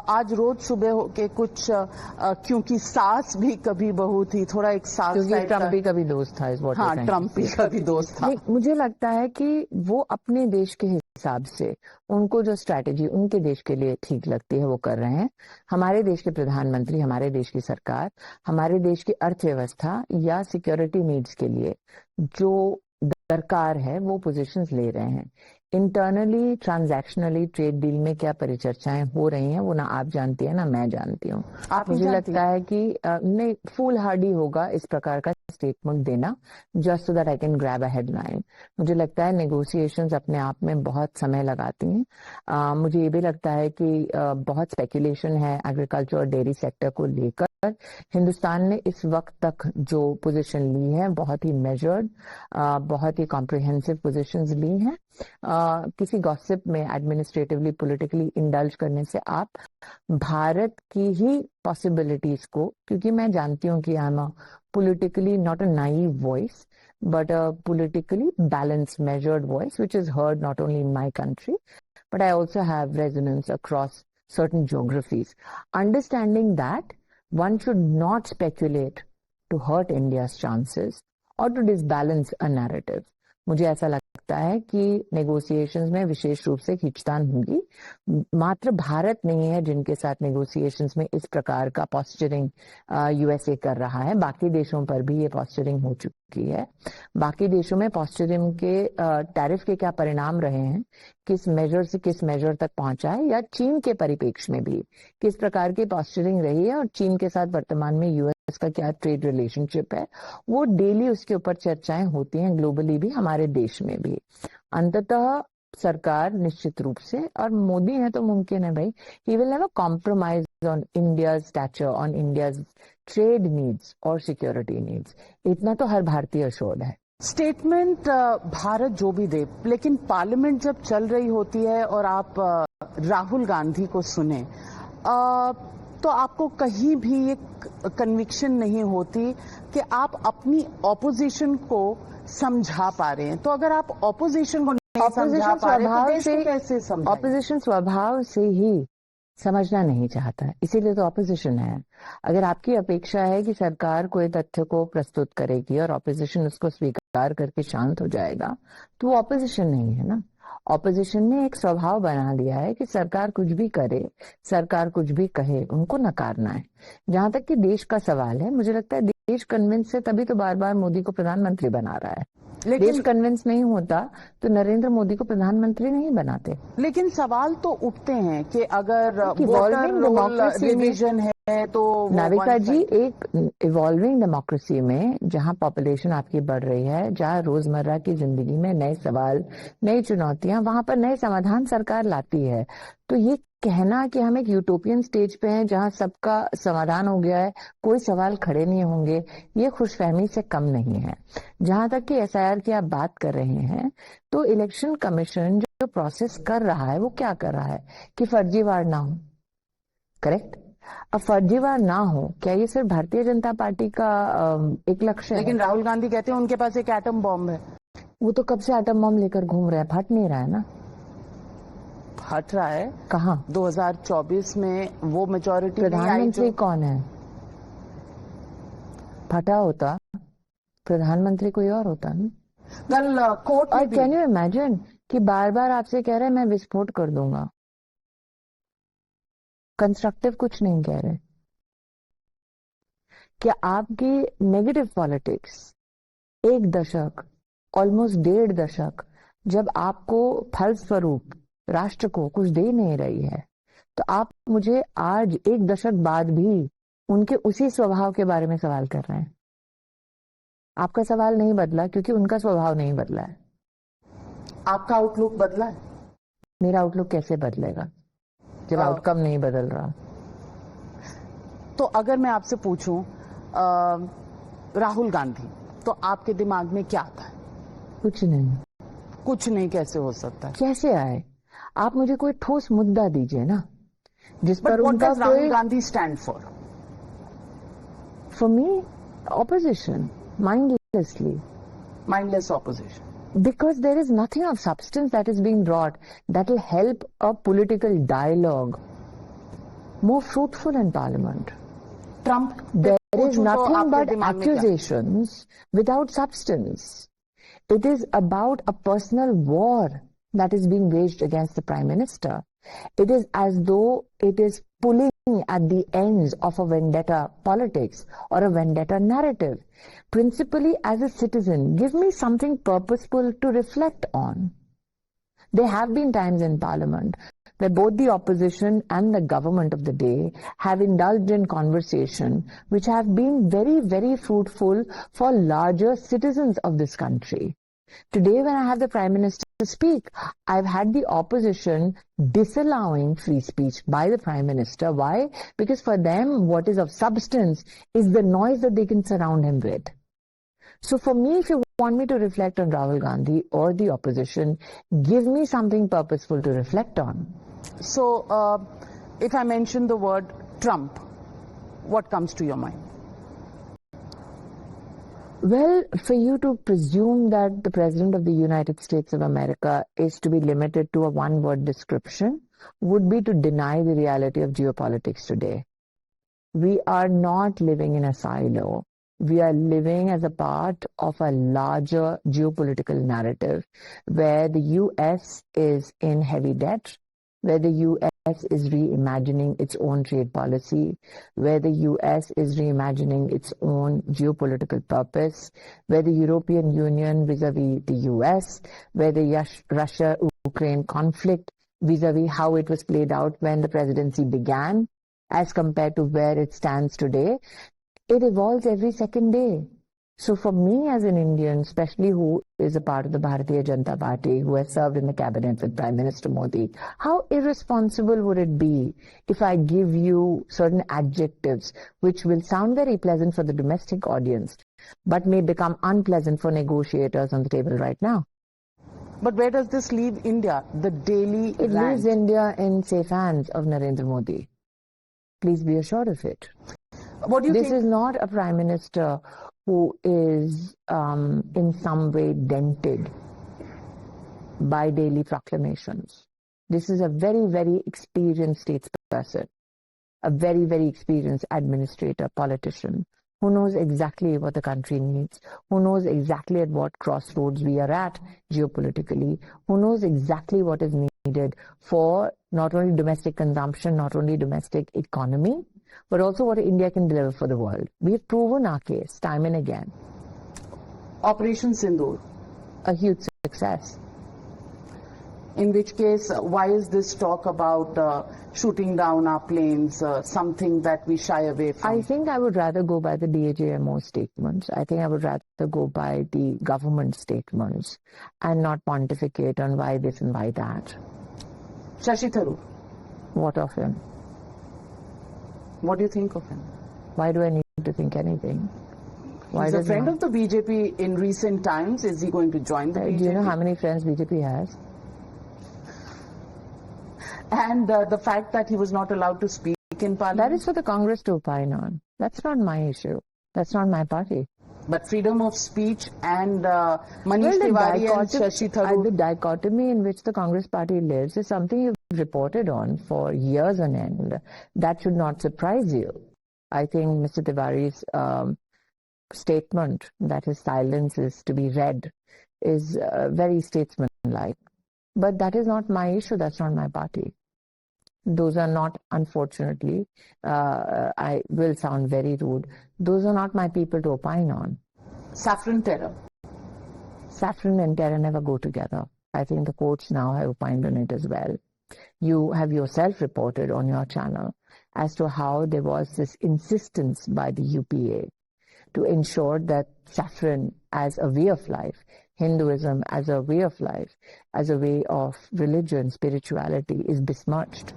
[SPEAKER 1] आज रोज सुबह होके कुछ क्योंकि सास भी कभी बहू थी, थोड़ा एक सास,
[SPEAKER 2] क्योंकि ट्रंप भी कभी दोस्त था।
[SPEAKER 1] हाँ, ट्रंप भी कभी दोस्त था।
[SPEAKER 2] मुझे लगता है कि वो अपने देश के हिसाब से उनको जो स्ट्रैटेजी उनके देश के लिए ठीक लगती है वो कर रहे हैं। हमारे देश के प्रधानमंत्री, हमारे देश की सरकार, हमारे देश की अर्थव्यवस्था या सिक्योरिटी नीड्स के लिए जो दरकार है वो पोजीशंस ले रहे हैं। इंटरनली ट्रांजैक्शनली ट्रेड डील में क्या परिचर्चाएं हो रही हैं वो ना आप जानती है ना मैं जानती हूँ। मुझे लगता है कि नहीं फूल हार्डी होगा इस प्रकार का स्टेटमेंट देना just so that I can grab a headline. मुझे लगता है नेगोशिएशंस अपने आप में बहुत समय लगाती हैं। मुझे ये भी लगता है कि बहुत स्पेकुलेशन है एग्रीकल्चर और डेयरी सेक्टर को लेकर। हिंदुस्तान ने इस वक्त तक जो पोजीशन ली है बहुत ही मेजर्ड, बहुत ही कॉम्प्रिहेंसिव पोजीशंस ली हैं। किसी गॉसिप में एडमिनिस्ट्रेटिवली पॉलिटिकली इंडल्ज करने से आप भारत की ही पॉसिबिलिटीज को, क्योंकि मैं जानती हूँ कि I am a politically not a naive voice but a politically balanced measured voice which is heard not only in my country but I also have resonance across certain geographies. Understanding that one should not speculate to hurt India's chances or to disbalance a narrative. मुझे ऐसा लगता है कि negotiations में विशेष रूप से खींचतान होगी। मात्र भारत नहीं है जिनके साथ नेगोशिएशंस में इस प्रकार का पॉस्चरिंग यूएसए कर रहा है, बाकी देशों पर भी ये पॉस्चरिंग हो चुकी है। बाकी देशों में पॉस्चरिंग के टैरिफ के क्या परिणाम रहे हैं, किस मेजर से किस मेजर तक पहुंचा है, या चीन के परिप्रेक्ष्य में भी किस प्रकार की पॉस्चरिंग रही है और चीन के साथ वर्तमान में यूएस का क्या ट्रेड रिलेशनशिप है, वो डेली उसके ऊपर चर्चाएं होती हैं ग्लोबली भी, हमारे देश में भी। अंततः सरकार निश्चित रूप से, और मोदी है तो मुमकिन है भाई, he will never compromise on India's stature, on India's trade needs और सिक्योरिटी नीड्स। इतना तो हर भारतीय अश्योर्ड है।
[SPEAKER 1] स्टेटमेंट भारत जो भी दे, लेकिन पार्लियामेंट जब चल रही होती है और आप राहुल गांधी को सुने तो आपको कहीं भी एक कन्विक्शन नहीं होती कि आप अपनी ऑपोजिशन को समझा पा रहे हैं। तो अगर आप ऑपोजिशन को नहीं समझा पा रहे तो देश को कैसे समझाएं?
[SPEAKER 2] ऑपोजिशन स्वभाव से ही समझना नहीं चाहता है, इसीलिए तो ऑपोजिशन है। अगर आपकी अपेक्षा है कि सरकार कोई तथ्य को प्रस्तुत करेगी और ऑपोजिशन उसको स्वीकार करके शांत हो जाएगा, तो वो ऑपोजिशन नहीं है ना। ऑपोजिशन ने एक स्वभाव बना लिया है कि सरकार कुछ भी करे, सरकार कुछ भी कहे, उनको नकारना है। जहां तक कि देश का सवाल है, मुझे लगता है देश कन्विंस है तभी तो बार बार मोदी को प्रधानमंत्री बना रहा है। देश कन्विंस नहीं होता तो नरेंद्र मोदी को प्रधानमंत्री नहीं बनाते।
[SPEAKER 1] लेकिन सवाल तो उठते हैं कि अगर वोटर रोल रिवीजन है तो
[SPEAKER 2] नाविका जी, एक इवॉल्विंग डेमोक्रेसी में जहां पॉपुलेशन आपकी बढ़ रही है, जहां रोजमर्रा की जिंदगी में नए सवाल, नई चुनौतियां, वहां पर नए समाधान सरकार लाती है। तो ये कहना कि हम एक यूटोपियन स्टेज पे हैं जहां सबका समाधान हो गया है, कोई सवाल खड़े नहीं होंगे, ये खुशफहमी से कम नहीं है। जहां तक कि एसआईआर की आप बात कर रहे हैं, तो इलेक्शन कमीशन जो प्रोसेस कर रहा है वो क्या कर रहा है कि फर्जीवाड़ ना हो। करेक्ट? अब फर्जीवाड़ ना हो, क्या ये सिर्फ भारतीय जनता पार्टी का एक लक्ष्य है?
[SPEAKER 1] लेकिन राहुल गांधी कहते हैं उनके पास एक एटम बॉम्ब है।
[SPEAKER 2] वो तो कब से एटम बॉम्ब लेकर घूम रहे हैं, फट नहीं रहा है ना।
[SPEAKER 1] फट रहा है
[SPEAKER 2] कहाँ?
[SPEAKER 1] 2024 में वो मेजॉरिटी
[SPEAKER 2] प्रधानमंत्री कौन है? फटा होता प्रधानमंत्री कोई और होता ना।
[SPEAKER 1] कल कोर्ट
[SPEAKER 2] और कैन यू इमेजिन कि बार बार आपसे कह रहे हैं मैं विस्फोट कर दूंगा, कंस्ट्रक्टिव कुछ नहीं कह रहे। क्या आपकी नेगेटिव पॉलिटिक्स एक दशक, ऑलमोस्ट 1.5 दशक, जब आपको फलस्वरूप राष्ट्र को कुछ दे नहीं रही है, तो आप मुझे आज 1 दशक बाद भी उनके उसी स्वभाव के बारे में सवाल कर रहे हैं? आपका सवाल नहीं बदला क्योंकि उनका स्वभाव नहीं बदला है।
[SPEAKER 1] आपका आउटलुक बदला है?
[SPEAKER 2] मेरा आउटलुक कैसे बदलेगा जब आउटकम नहीं बदल रहा?
[SPEAKER 1] तो अगर मैं आपसे पूछूं राहुल गांधी, तो आपके दिमाग में क्या आता है?
[SPEAKER 2] कुछ नहीं।
[SPEAKER 1] कुछ नहीं कैसे हो सकता है?
[SPEAKER 2] कैसे आए? आप मुझे कोई ठोस मुद्दा दीजिए ना जिस पर उनका कोई।
[SPEAKER 1] Rahul Gandhi stand for
[SPEAKER 2] me opposition,
[SPEAKER 1] mindless opposition.
[SPEAKER 2] Because there is nothing of substance that is being brought that will help a political dialogue more fruitful in parliament.
[SPEAKER 1] Trump,
[SPEAKER 2] there is nothing but accusations without substance. It is about a personal war that is being waged against the Prime Minister. It is as though it is pulling at the ends of a vendetta politics or a vendetta narrative. Principally, as a citizen, give me something purposeful to reflect on. There have been times in Parliament where both the opposition and the government of the day have indulged in conversation which have been very, very fruitful for larger citizens of this country. Today, when I have the Prime Minister speak, I've had the opposition disallowing free speech by the Prime Minister. Why? Because for them, what is of substance is the noise that they can surround him with. So for me, if you want me to reflect on Rahul Gandhi or the opposition, give me something purposeful to reflect on.
[SPEAKER 1] So, if I mention the word Trump, what comes to your mind?
[SPEAKER 2] Well, for you to presume that the President of the United States of America is to be limited to a one-word description would be to deny the reality of geopolitics today. We are not living in a silo. We are living as a part of a larger geopolitical narrative where the US is in heavy debt, where the US is reimagining its own trade policy, where the US is reimagining its own geopolitical purpose, where the European Union vis-a-vis the US, where the Russia-Ukraine conflict vis-a-vis how it was played out when the presidency began as compared to where it stands today, it evolves every second day. So for me as an Indian, especially who is a part of the Bharatiya Janata Party, who has served in the cabinet with Prime Minister Modi, how irresponsible would it be if I give you certain adjectives which will sound very pleasant for the domestic audience, but may become unpleasant for negotiators on the table right now?
[SPEAKER 1] But where does this leave India? The daily
[SPEAKER 2] It leaves India in safe hands of Narendra Modi. Please be assured of it.
[SPEAKER 1] What do you
[SPEAKER 2] think? This is not a Prime Minister who is in some way dented by daily proclamations. This is a very, very experienced statesperson, a very, very experienced administrator, politician, who knows exactly what the country needs, who knows exactly at what crossroads we are at geopolitically, who knows exactly what is needed for not only domestic consumption, not only domestic economy, but also what India can deliver for the world. We have proven our case time and again.
[SPEAKER 1] Operation Sindoor.
[SPEAKER 2] A huge success.
[SPEAKER 1] In which case, why is this talk about shooting down our planes something that we shy away from?
[SPEAKER 2] I think I would rather go by the DHAMO statements. I think I would rather go by the government statements and not pontificate on why this and why that.
[SPEAKER 1] Shashi Tharoor.
[SPEAKER 2] What of him?
[SPEAKER 1] What do you think of him?
[SPEAKER 2] Why do I need to think anything?
[SPEAKER 1] He's a friend of the BJP in recent times. Is he going to join the BJP?
[SPEAKER 2] Do you know how many friends BJP has?
[SPEAKER 1] And the fact that he was not allowed to speak in Parliament?
[SPEAKER 2] That is for the Congress to opine on. That's not my issue. That's not my party.
[SPEAKER 1] But freedom of speech and Manish Tiwari and Shashi Tharoor...
[SPEAKER 2] The dichotomy in which the Congress party lives is something you've reported on for years on end. That should not surprise you. I think Mr. Tiwari's statement that his silence is to be read is very statesmanlike. But that is not my issue. That's not my party. Those are not, unfortunately, I will sound very rude, those are not my people to opine on.
[SPEAKER 1] Saffron terror.
[SPEAKER 2] Saffron and terror never go together. I think the courts now have opined on it as well. You have yourself reported on your channel as to how there was this insistence by the UPA to ensure that saffron as a way of life, Hinduism as a way of life, as a way of religion, spirituality is besmirched.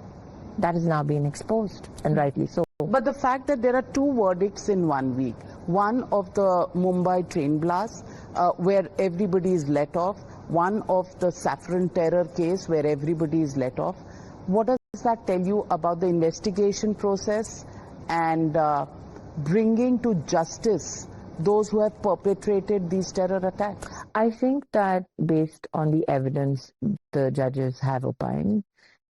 [SPEAKER 2] That is now being exposed, and rightly so.
[SPEAKER 1] But the fact that there are two verdicts in 1 week, one of the Mumbai train blast where everybody is let off, one of the saffron terror case where everybody is let off, what does that tell you about the investigation process and bringing to justice those who have perpetrated these terror attacks?
[SPEAKER 2] I think that based on the evidence the judges have opined,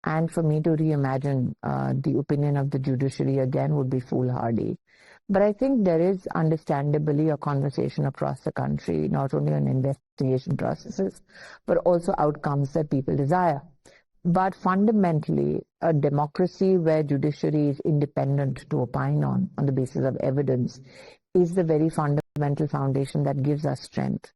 [SPEAKER 2] and for me to reimagine the opinion of the judiciary again would be foolhardy. But I think there is understandably a conversation across the country, not only on investigation processes, but also outcomes that people desire. But fundamentally, a democracy where judiciary is independent to opine on the basis of evidence is the very fundamental foundation that gives us strength.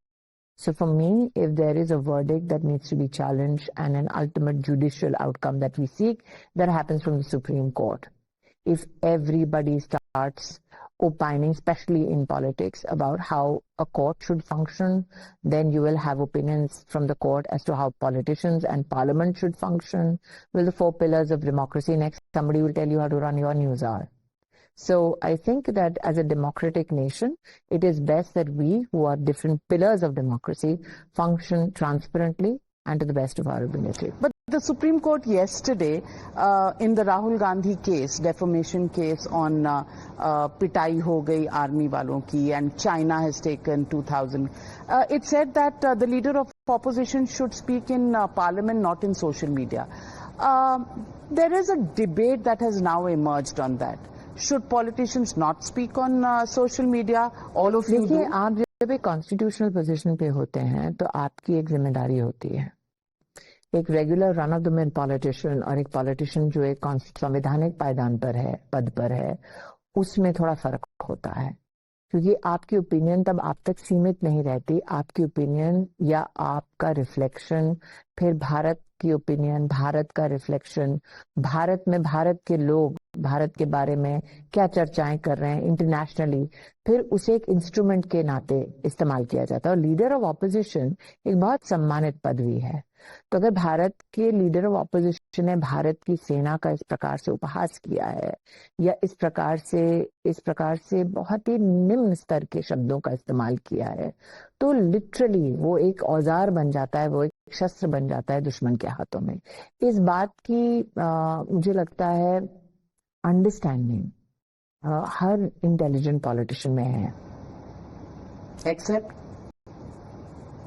[SPEAKER 2] So for me, if there is a verdict that needs to be challenged and an ultimate judicial outcome that we seek, that happens from the Supreme Court. If everybody starts opining, especially in politics, about how a court should function, then you will have opinions from the court as to how politicians and parliament should function. Well, the four pillars of democracy, next somebody will tell you how to run your news hour. So I think that as a democratic nation, it is best that we, who are different pillars of democracy, function transparently and to the best of our ability.
[SPEAKER 1] But the Supreme Court yesterday, in the Rahul Gandhi case, defamation case on pitai ho gayi army walon ki, and China has taken 2,000. It said that the leader of opposition should speak in parliament, not in social media. There is a debate that has now emerged on that. Should politicians not speak on social media? All of you
[SPEAKER 2] देखिए,
[SPEAKER 1] do.
[SPEAKER 2] आप जब एक constitutional position पे होते हैं तो आपकी एक जिम्मेदारी होती है. एक regular run of the mill politician और एक पॉलिटिशियन जो एक संवैधानिक पायदान पर है, पद पर है, उसमें थोड़ा फर्क होता है. क्योंकि आपकी ओपिनियन तब आप तक सीमित नहीं रहती. आपकी ओपिनियन या आपका रिफ्लेक्शन फिर भारत की ओपिनियन, भारत का रिफ्लेक्शन, भारत में भारत के लोग भारत के बारे में क्या चर्चाएं कर रहे हैं इंटरनेशनली, फिर उसे एक इंस्ट्रूमेंट के नाते इस्तेमाल किया जाता है. और लीडर ऑफ ऑपोजिशन एक बहुत सम्मानित पदवी है. तो अगर भारत के लीडर ऑफ ऑपोजिशन ने भारत की सेना का इस प्रकार से उपहास किया है या इस प्रकार से बहुत ही निम्न स्तर के शब्दों का इस्तेमाल किया है, तो लिटरली वो एक औजार बन जाता है, वो एक शस्त्र बन जाता है दुश्मन के हाथों में. इस बात की मुझे लगता है अंडरस्टैंडिंग हर इंटेलिजेंट पॉलिटिशियन में है.
[SPEAKER 1] Except?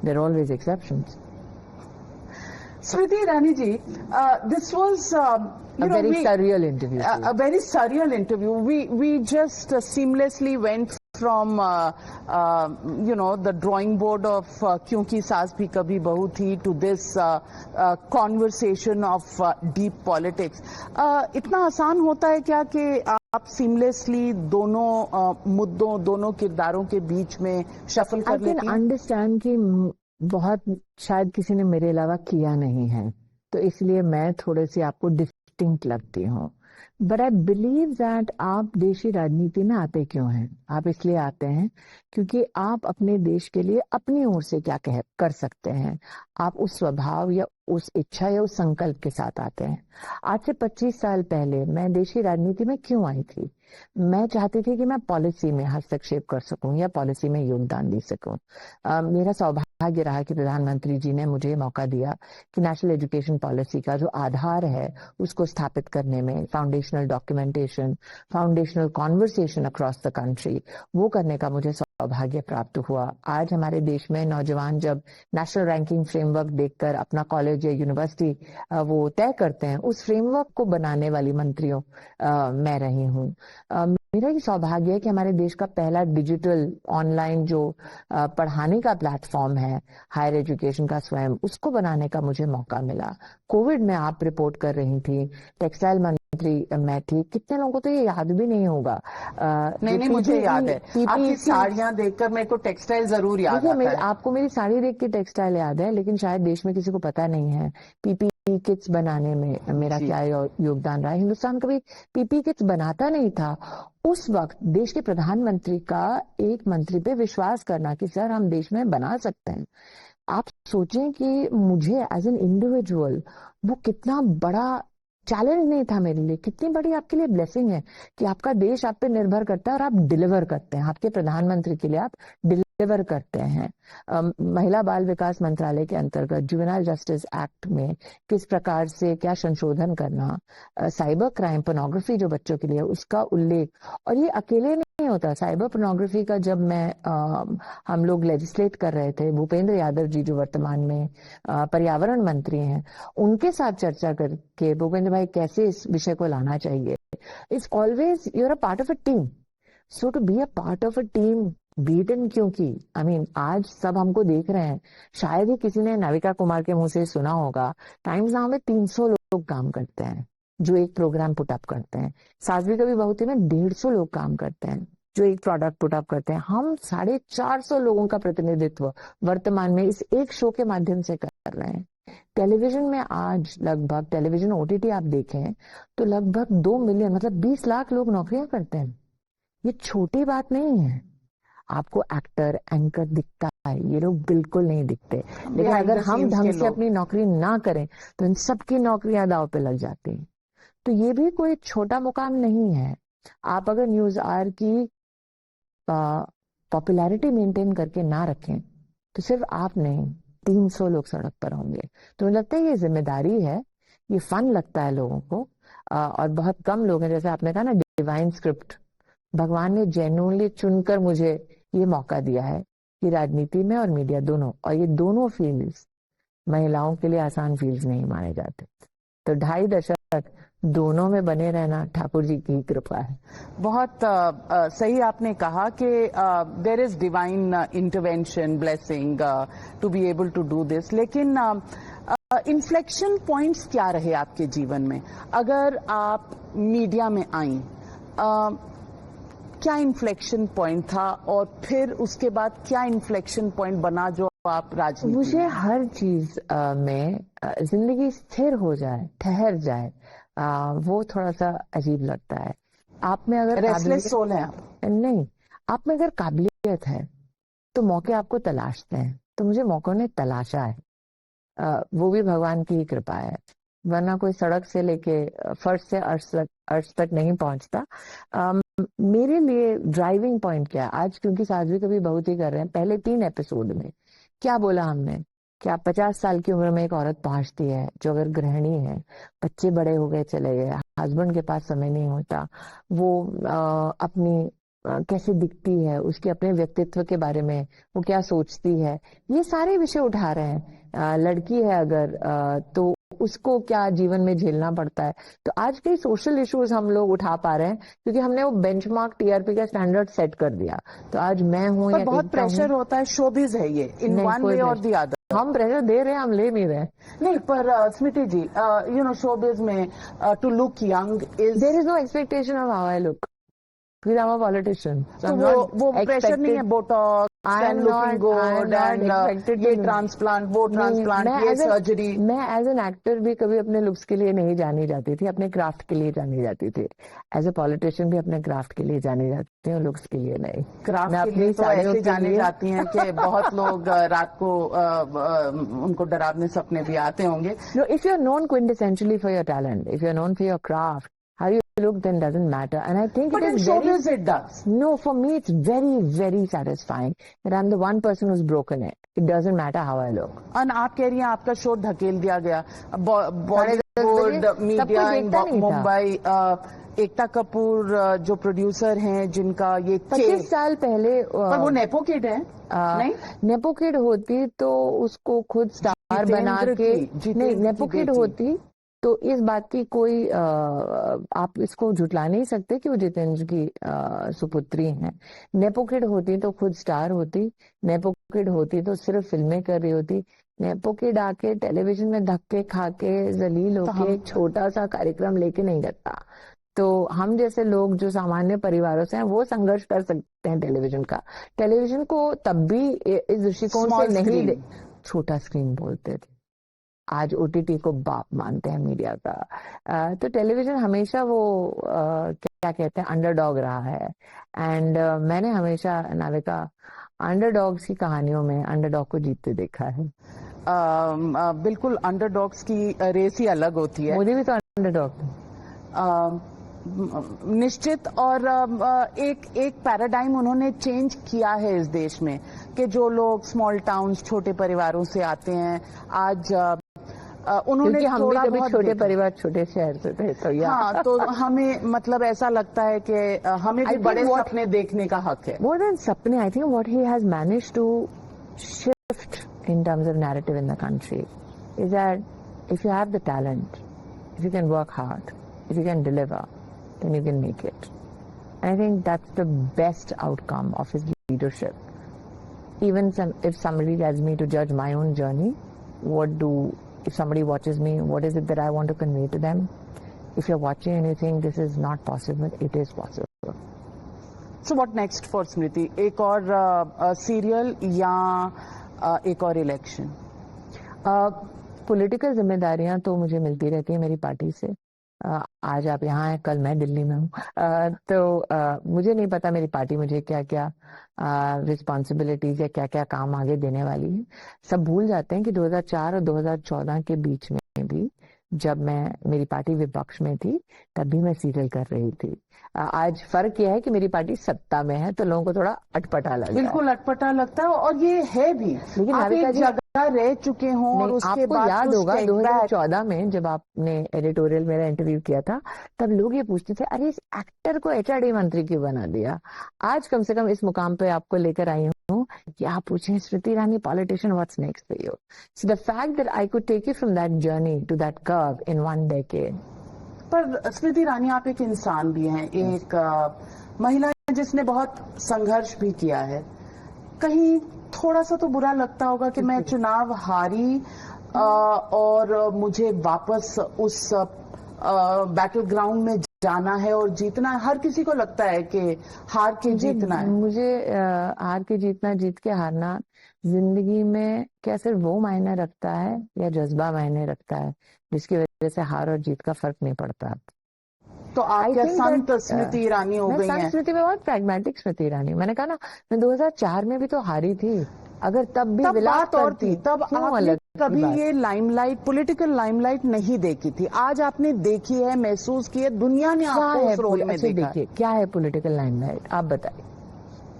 [SPEAKER 2] There are always exceptions.
[SPEAKER 1] Smriti Irani ji, this was
[SPEAKER 2] a very surreal interview.
[SPEAKER 1] A very surreal interview. We just seamlessly went from the drawing board of Kyunki Saas Bhi Kabhi Bahu Thi to this conversation of deep politics. इतना आसान होता है क्या कि आप seamlessly दोनों मुद्दों, दोनों किरदारों के बीच में शफल कर लेती हैं?
[SPEAKER 2] I can understand कि बहुत शायद किसी ने मेरे अलावा किया नहीं है, तो इसलिए मैं थोड़े से आपको डिस्टिंक्ट लगती हूँ. बट आई बिलीव दैट आप देशी राजनीति में आते क्यों हैं? आप इसलिए आते हैं क्योंकि आप अपने देश के लिए अपनी ओर से क्या कर सकते हैं. आप उस स्वभाव या उस इच्छा या उस संकल्प के साथ आते हैं. आज से 25 साल पहले मैं देशी राजनीति में क्यों आई थी? मैं चाहती थी कि मैं पॉलिसी में हस्तक्षेप कर सकूं या पॉलिसी में योगदान दे सकूं. मेरा सौभाग्य रहा कि प्रधानमंत्री जी ने मुझे मौका दिया कि नेशनल एजुकेशन पॉलिसी का जो आधार है उसको स्थापित करने में, foundational documentation, foundational conversation across the country, वो करने का मुझे सौभाग्य प्राप्त हुआ. आज हमारे देश में नौजवान जब नेशनल रैंकिंग फ्रेमवर्क देखकर अपना कॉलेज या यूनिवर्सिटी वो तय करते हैं, उस फ्रेमवर्क को बनाने वाली मंत्रियों मैं रही हूँ. मेरा ये सौभाग्य है कि हमारे देश का पहला डिजिटल ऑनलाइन जो पढ़ाने का प्लेटफॉर्म है हायर एजुकेशन का स्वयं, उसको बनाने का मुझे मौका मिला. कोविड में आप रिपोर्ट कर रही थी, टेक्सटाइल मंत्री मैं थी. कितने लोगों को तो ये याद भी नहीं होगा.
[SPEAKER 1] नहीं, मुझे याद है. आपकी साड़ियां देखकर मेरे को टेक्सटाइल जरूर याद आता है.
[SPEAKER 2] आपको मेरी साड़ी देख के टेक्सटाइल याद है, लेकिन शायद देश में किसी को पता नहीं है पीपी किट्स बनाने में मेरा क्या योगदान रहा है. हिंदुस्तान कभी पीपी किट्स बनाता नहीं था. उस वक्त देश के प्रधानमंत्री का एक मंत्री पे विश्वास करना कि सर हम देश में बना सकते हैं. आप सोचें कि मुझे एज एन इंडिविजुअल वो कितना बड़ा चैलेंज नहीं था मेरे लिए. कितनी बड़ी आपके लिए ब्लेसिंग है कि आपका देश आप पे निर्भर करता है और आप डिलीवर करते हैं. आपके प्रधानमंत्री के लिए आप डिलीवर करते हैं. महिला बाल विकास मंत्रालय के अंतर्गत जुवेनाइल जस्टिस एक्ट में किस प्रकार से क्या संशोधन करना, साइबर क्राइम, पोर्नोग्राफी जो बच्चों के लिए उसका उल्लेख. और ये अकेले नहीं होता. साइबर पोर्नोग्राफी का जब हम लोग लेजिस्लेट कर रहे थे, भूपेंद्र यादव जी जो वर्तमान में पर्यावरण मंत्री हैं, उनके साथ चर्चा करके भूपेंद्र भाई कैसे इस विषय को लाना चाहिए. It's always you're a part of a team. So to be a part of a team beaten क्यों की? आई मीन आज सब हमको देख रहे हैं। शायद ही किसी ने नाविका कुमार के मुंह से सुना होगा, टाइम्स नाउ में 300 लोग काम करते हैं जो एक प्रोग्राम पुटअप करते हैं। साध्वी कभी बहुती में 150 लोग काम करते हैं जो एक प्रोडक्ट पुटअप करते हैं। हम 450 लोगों का प्रतिनिधित्व वर्तमान में इस एक शो के माध्यम से कर रहे हैं। टेलीविजन में आज लगभग, टेलीविजन ओटीटी आप देखें तो लगभग 2 मिलियन मतलब 20 लाख लोग नौकरियां करते हैं। ये छोटी बात नहीं है। आपको एक्टर, एंकर दिखता है, ये लोग बिल्कुल नहीं दिखते। लेकिन अगर हम ढंग से अपनी नौकरी ना करें तो इन सबकी नौकरियां दांव पे लग जाती हैं। तो ये भी कोई छोटा मुकाम नहीं है। आप अगर न्यूज आवर की पॉपुलैरिटी मेंटेन करके ना रखें तो सिर्फ आप नहीं, 300 लोग सड़क पर होंगे। तो मुझे लगता है ये जिम्मेदारी है। ये फन लगता है लोगों को, और बहुत कम लोग हैं, जैसे आपने कहा ना डिवाइन स्क्रिप्ट, भगवान ने जेन्युइनली चुनकर मुझे ये मौका दिया है कि राजनीति में और मीडिया दोनों, और ये दोनों फील्ड्स महिलाओं के लिए आसान फील्ड्स नहीं माने जाते। तो 2.5 दशक दोनों में बने रहना ठाकुर जी की कृपा है।
[SPEAKER 1] बहुत सही आपने कहा कि there is divine intervention, blessing to be able to do this. लेकिन इन्फ्लेक्शन पॉइंट्स क्या रहे आपके जीवन में? अगर आप मीडिया में आई, क्या इन्फ्लेक्शन पॉइंट था और फिर उसके बाद क्या इन्फ्लेक्शन पॉइंट बना जो आप राजनीति?
[SPEAKER 2] मुझे हर चीज में जिंदगी स्थिर हो जाए, ठहर जाए, वो थोड़ा सा अजीब लगता है। आप में अगर
[SPEAKER 1] रेस्टलेस सोल है आप?
[SPEAKER 2] नहीं, आप में अगर काबिलियत है तो मौके आपको तलाशते हैं। तो मुझे मौकों ने तलाशा है, वो भी भगवान की ही कृपा है, वरना कोई सड़क से लेके फर्श से अर्श तक नहीं पहुंचता। मेरे लिए ड्राइविंग पॉइंट क्या है आज, क्योंकि साध्वी कभी बहुत ही कर रहे हैं, पहले 3 एपिसोड में क्या बोला हमने कि आप 50 साल की उम्र में एक औरत पहुंचती है जो अगर गृहिणी है, बच्चे बड़े हो गए, चले गए, हस्बैंड के पास समय नहीं होता, वो अपनी कैसे दिखती है, उसके अपने व्यक्तित्व के बारे में वो क्या सोचती है, ये सारे विषय उठा रहे हैं। लड़की है अगर तो उसको क्या जीवन में झेलना पड़ता है। तो आज के सोशल इश्यूज हम लोग उठा पा रहे हैं क्योंकि हमने वो बेंचमार्क टीआरपी का स्टैंडर्ड सेट कर दिया। तो आज मैं हूं या
[SPEAKER 1] बहुत प्रेशर होता है, शोबिज है ये, इन वन वे और द अदर।
[SPEAKER 2] हम प्रेशर दे रहे हैं, हम ले नहीं रहे।
[SPEAKER 1] नहीं, पर Smriti ji, you know showbiz में to look young is,
[SPEAKER 2] there is no expectation of how I look, फिर I'm a politician. So
[SPEAKER 1] तो वो प्रेशर नहीं है, Botox and looking good and ये ट्रांसप्लांट, वो ट्रांसप्लांट, ये सर्जरी।
[SPEAKER 2] मैं एज एन एक्टर भी कभी अपने लुक्स के लिए नहीं जानी जाती थी, अपने क्राफ्ट के लिए जानी जाती थी। एज ए पॉलिटिशियन भी अपने क्राफ्ट के लिए जानी जाती हूँ, लुक्स के लिए नहीं।
[SPEAKER 1] क्राफ्ट के लिए तो ऐसे जाने जाती हैं कि बहुत लोग रात को उनको डरावने सपने भी आते होंगे।
[SPEAKER 2] No, if you're known quintessentially for your talent, if you're known for your craft, how you look then doesn't matter. And I think
[SPEAKER 1] but
[SPEAKER 2] it
[SPEAKER 1] in
[SPEAKER 2] is
[SPEAKER 1] showbiz it does.
[SPEAKER 2] No, for me it's very, very satisfying that I'm the one person who's broken it. It doesn't matter how I look.
[SPEAKER 1] और आप कह रही हैं आपका show ढकेल दिया गया, Bollywood media इन मुंबई, एकता कपूर जो प्रोड्यूसर हैं जिनका ये
[SPEAKER 2] 25 साल पहले,
[SPEAKER 1] पर वो नेपो किड है। नहीं,
[SPEAKER 2] नेपो किड होती तो उसको खुद स्टार बना के, नहीं नेपो किड होती तो इस बात की कोई आप इसको झुटला नहीं सकते कि वो जितेंद्र की सुपुत्री हैं। नेपो किड होती तो खुद स्टार होती, नेपो किड होती तो सिर्फ फिल्में कर रही होती। नेपो किड आके टेलीविजन में धक्के खा के जलील होके एक छोटा सा कार्यक्रम लेके नहीं जाता। तो हम जैसे लोग जो सामान्य परिवारों से हैं वो संघर्ष कर सकते हैं टेलीविजन का। टेलीविजन को तब भी इस दृष्टिकोण से नहीं, छोटा स्क्रीन बोलते थे, आज ओटीटी को बाप मानते हैं मीडिया का। तो टेलीविजन हमेशा वो क्या कहते हैं अंडरडॉग रहा है। एंड मैंने हमेशा नाविका अंडरडॉग्स की कहानियों में अंडरडॉग को जीतते देखा है।
[SPEAKER 1] बिल्कुल, अंडरडॉग्स की रेस ही अलग होती है।
[SPEAKER 2] मोदी भी तो अंडरडॉग
[SPEAKER 1] निश्चित। और एक पैराडाइम उन्होंने चेंज किया है इस देश में कि जो लोग स्मॉल टाउन्स, छोटे परिवारों से आते हैं, आज उन्होंने
[SPEAKER 2] हम भी कभी छोटे परिवार, छोटे शहर से थे, तो
[SPEAKER 1] हाँ, तो हमें मतलब ऐसा लगता है कि हमें भी बड़े सपने देखने का हक है।
[SPEAKER 2] मोर देन सपने, I think what he has managed to shift in terms of narrative in the country is that if you have the talent, if you can work hard, if you can deliver, then you can make it. And I think that's the best outcome of his leadership. Even if somebody tells me to judge my own journey, if somebody watches me, what is it that I want to convey to them? If you're watching and you think this is not possible, it is possible.
[SPEAKER 1] So what next for Smriti? एक और serial या एक और election?
[SPEAKER 2] Political जिम्मेदारियां तो मुझे मिलती रहती है मेरी पार्टी से. आज आप यहाँ हैं, कल मैं दिल्ली में हूँ. तो मुझे नहीं पता मेरी पार्टी मुझे क्या क्या रिस्पॉन्सिबिलिटीज या क्या क्या काम आगे देने वाली है. सब भूल जाते हैं कि 2004 और 2014 के बीच में भी जब मेरी पार्टी विपक्ष में थी तब भी मैं सीरियल कर रही थी. आज फर्क यह है कि मेरी पार्टी सत्ता में है तो लोगों को थोड़ा अटपटा लगता है.
[SPEAKER 1] बिल्कुल अटपटा लगता है और ये है भी.
[SPEAKER 2] लेकिन
[SPEAKER 1] आप एक जगह रह चुके हों और उसके बाद
[SPEAKER 2] याद होगा 2014 में जब आपने एडिटोरियल मेरा इंटरव्यू किया था तब लोग ये पूछते थे अरे इस एक्टर को एचआरडी मंत्री क्यों बना दिया. आज कम से कम इस मुकाम पे आपको लेकर आई हूँ कि आप पूछें Smriti Irani politician what's next for you. So the fact that I could take you from that journey to that curve in 1 decade.
[SPEAKER 1] पर स्मृति ईरानी आप एक इंसान भी हैं, एक महिला है जिसने बहुत संघर्ष भी किया है. कहीं थोड़ा सा तो बुरा लगता होगा कि मैं चुनाव हारी और मुझे वापस उस बैटल ग्राउंड में जाना है और जीतना है. हर किसी को लगता है कि हार के जीतना है.
[SPEAKER 2] मुझे हार के जीतना, जीत के हारना जिंदगी में क्या सिर्फ वो मायने रखता है या जज्बा मायने रखता है जिसकी वजह से हार और जीत का फर्क नहीं पड़ता.
[SPEAKER 1] तो आप क्या संत स्मृति ईरानी हो गई हैं?
[SPEAKER 2] स्मृति में बहुत प्रैग्मेटिक स्मृति ईरानी. मैंने कहा ना मैं 2004 में भी तो हारी थी. अगर तब भी
[SPEAKER 1] बात और थी, तब आपने कभी ये लाइमलाइट, पॉलिटिकल लाइमलाइट नहीं देखी थी. आज आपने देखी है, महसूस की है, दुनिया ने आपको उस रोल में देखा.
[SPEAKER 2] देखिए क्या है पॉलिटिकल लाइमलाइट, आप बताइए.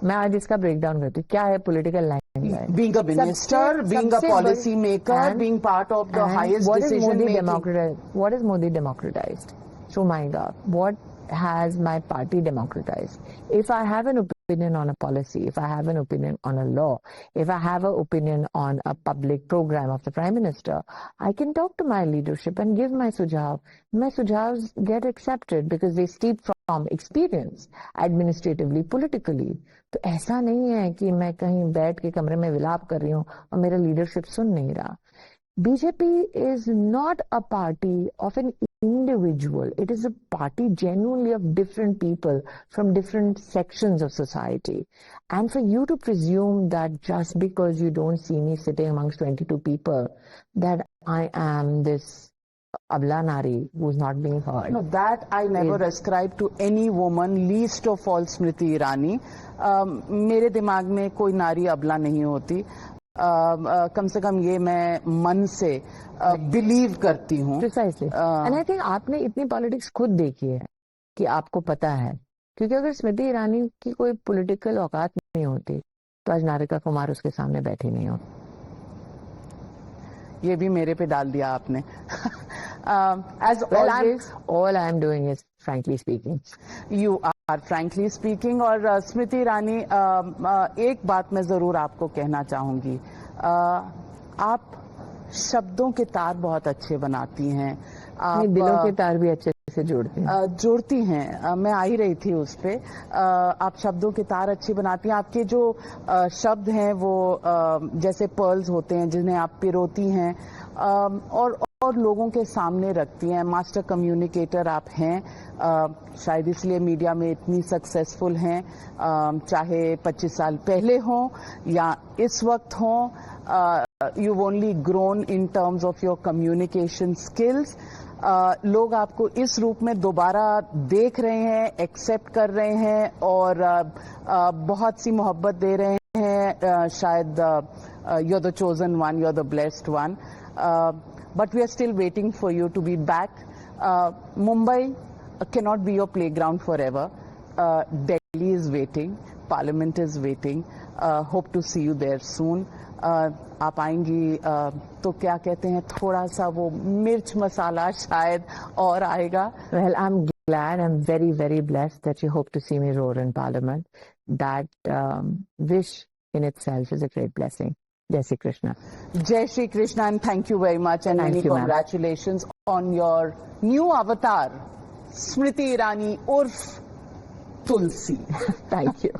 [SPEAKER 2] मैं आज इसका ब्रेकडाउन करती हूँ. क्या है political limelight?
[SPEAKER 1] Being a minister, being a policy maker, being part of the highest decision making.
[SPEAKER 2] What is Modi democratized? So my God, what has my party democratized? If I have an opinion on a policy, if I have an opinion on a law, if I have an opinion on a public program of the Prime Minister, I can talk to my leadership and give my sujhav. My sujhavs get accepted because they steep from experience, administratively, politically. तो ऐसा नहीं है कि मैं कहीं बैठ के कमरे में विलाप कर रही हूँ और मेरा लीडरशिप सुन नहीं रहा. BJP is not a party of an individual. It is a party genuinely of different people from different sections of society. And for you to presume that just because you don't see me sitting amongst 22 people, that I am this abla nari who's not being heard.
[SPEAKER 1] No, that I never ascribe to any woman, least of all Smriti Irani. मेरे दिमाग में कोई नारी अबला नहीं होती. कम से कम ये मैं मन से बिलीव करती हूँ.
[SPEAKER 2] Precisely. And I think आपने इतनी पॉलिटिक्स खुद देखी है कि आपको पता है. क्योंकि अगर स्मृति ईरानी की कोई पॉलिटिकल औकात नहीं होती तो आज नारिका कुमार उसके सामने बैठी नहीं होती.
[SPEAKER 1] ये भी मेरे पे डाल दिया आपने. As
[SPEAKER 2] well,
[SPEAKER 1] always,
[SPEAKER 2] all I am doing is frankly speaking.
[SPEAKER 1] You are frankly speaking. और स्मृति ईरानी, एक बात मैं जरूर आपको कहना चाहूंगी. आप शब्दों के तार बहुत अच्छे बनाती हैं. आप
[SPEAKER 2] दिलों के तार भी अच्छे से जोड़ती
[SPEAKER 1] हैं. मैं आ ही रही थी उस पे. आप शब्दों के तार अच्छे बनाती हैं. आपके जो शब्द हैं वो जैसे पर्ल्स होते हैं जिन्हें आप पिरोती हैं और लोगों के सामने रखती हैं. मास्टर कम्युनिकेटर आप हैं. शायद इसलिए मीडिया में इतनी सक्सेसफुल हैं. चाहे 25 साल पहले हों या इस वक्त हों, you've only grown in terms of your communication skills. लोग आपको इस रूप में दोबारा देख रहे हैं, एक्सेप्ट कर रहे हैं और बहुत सी मोहब्बत दे रहे हैं. शायद you're the chosen one, you're the blessed one. But we are still waiting for you to be back. Mumbai cannot be your playground forever. Delhi is waiting. Parliament is waiting. Hope to see you there soon. आप आएंगी तो क्या कहते हैं, थोड़ा सा वो मिर्च मसाला शायद और आएगा.
[SPEAKER 2] Well, I'm glad, I'm very, very blessed that you hope to see me roar in Parliament. That wish in itself is a great blessing. Jai Shri Krishna.
[SPEAKER 1] Jai Shri Krishna, and thank you very much, and many congratulations on your new avatar, Smriti Irani urf Tulsi.
[SPEAKER 2] Thank you.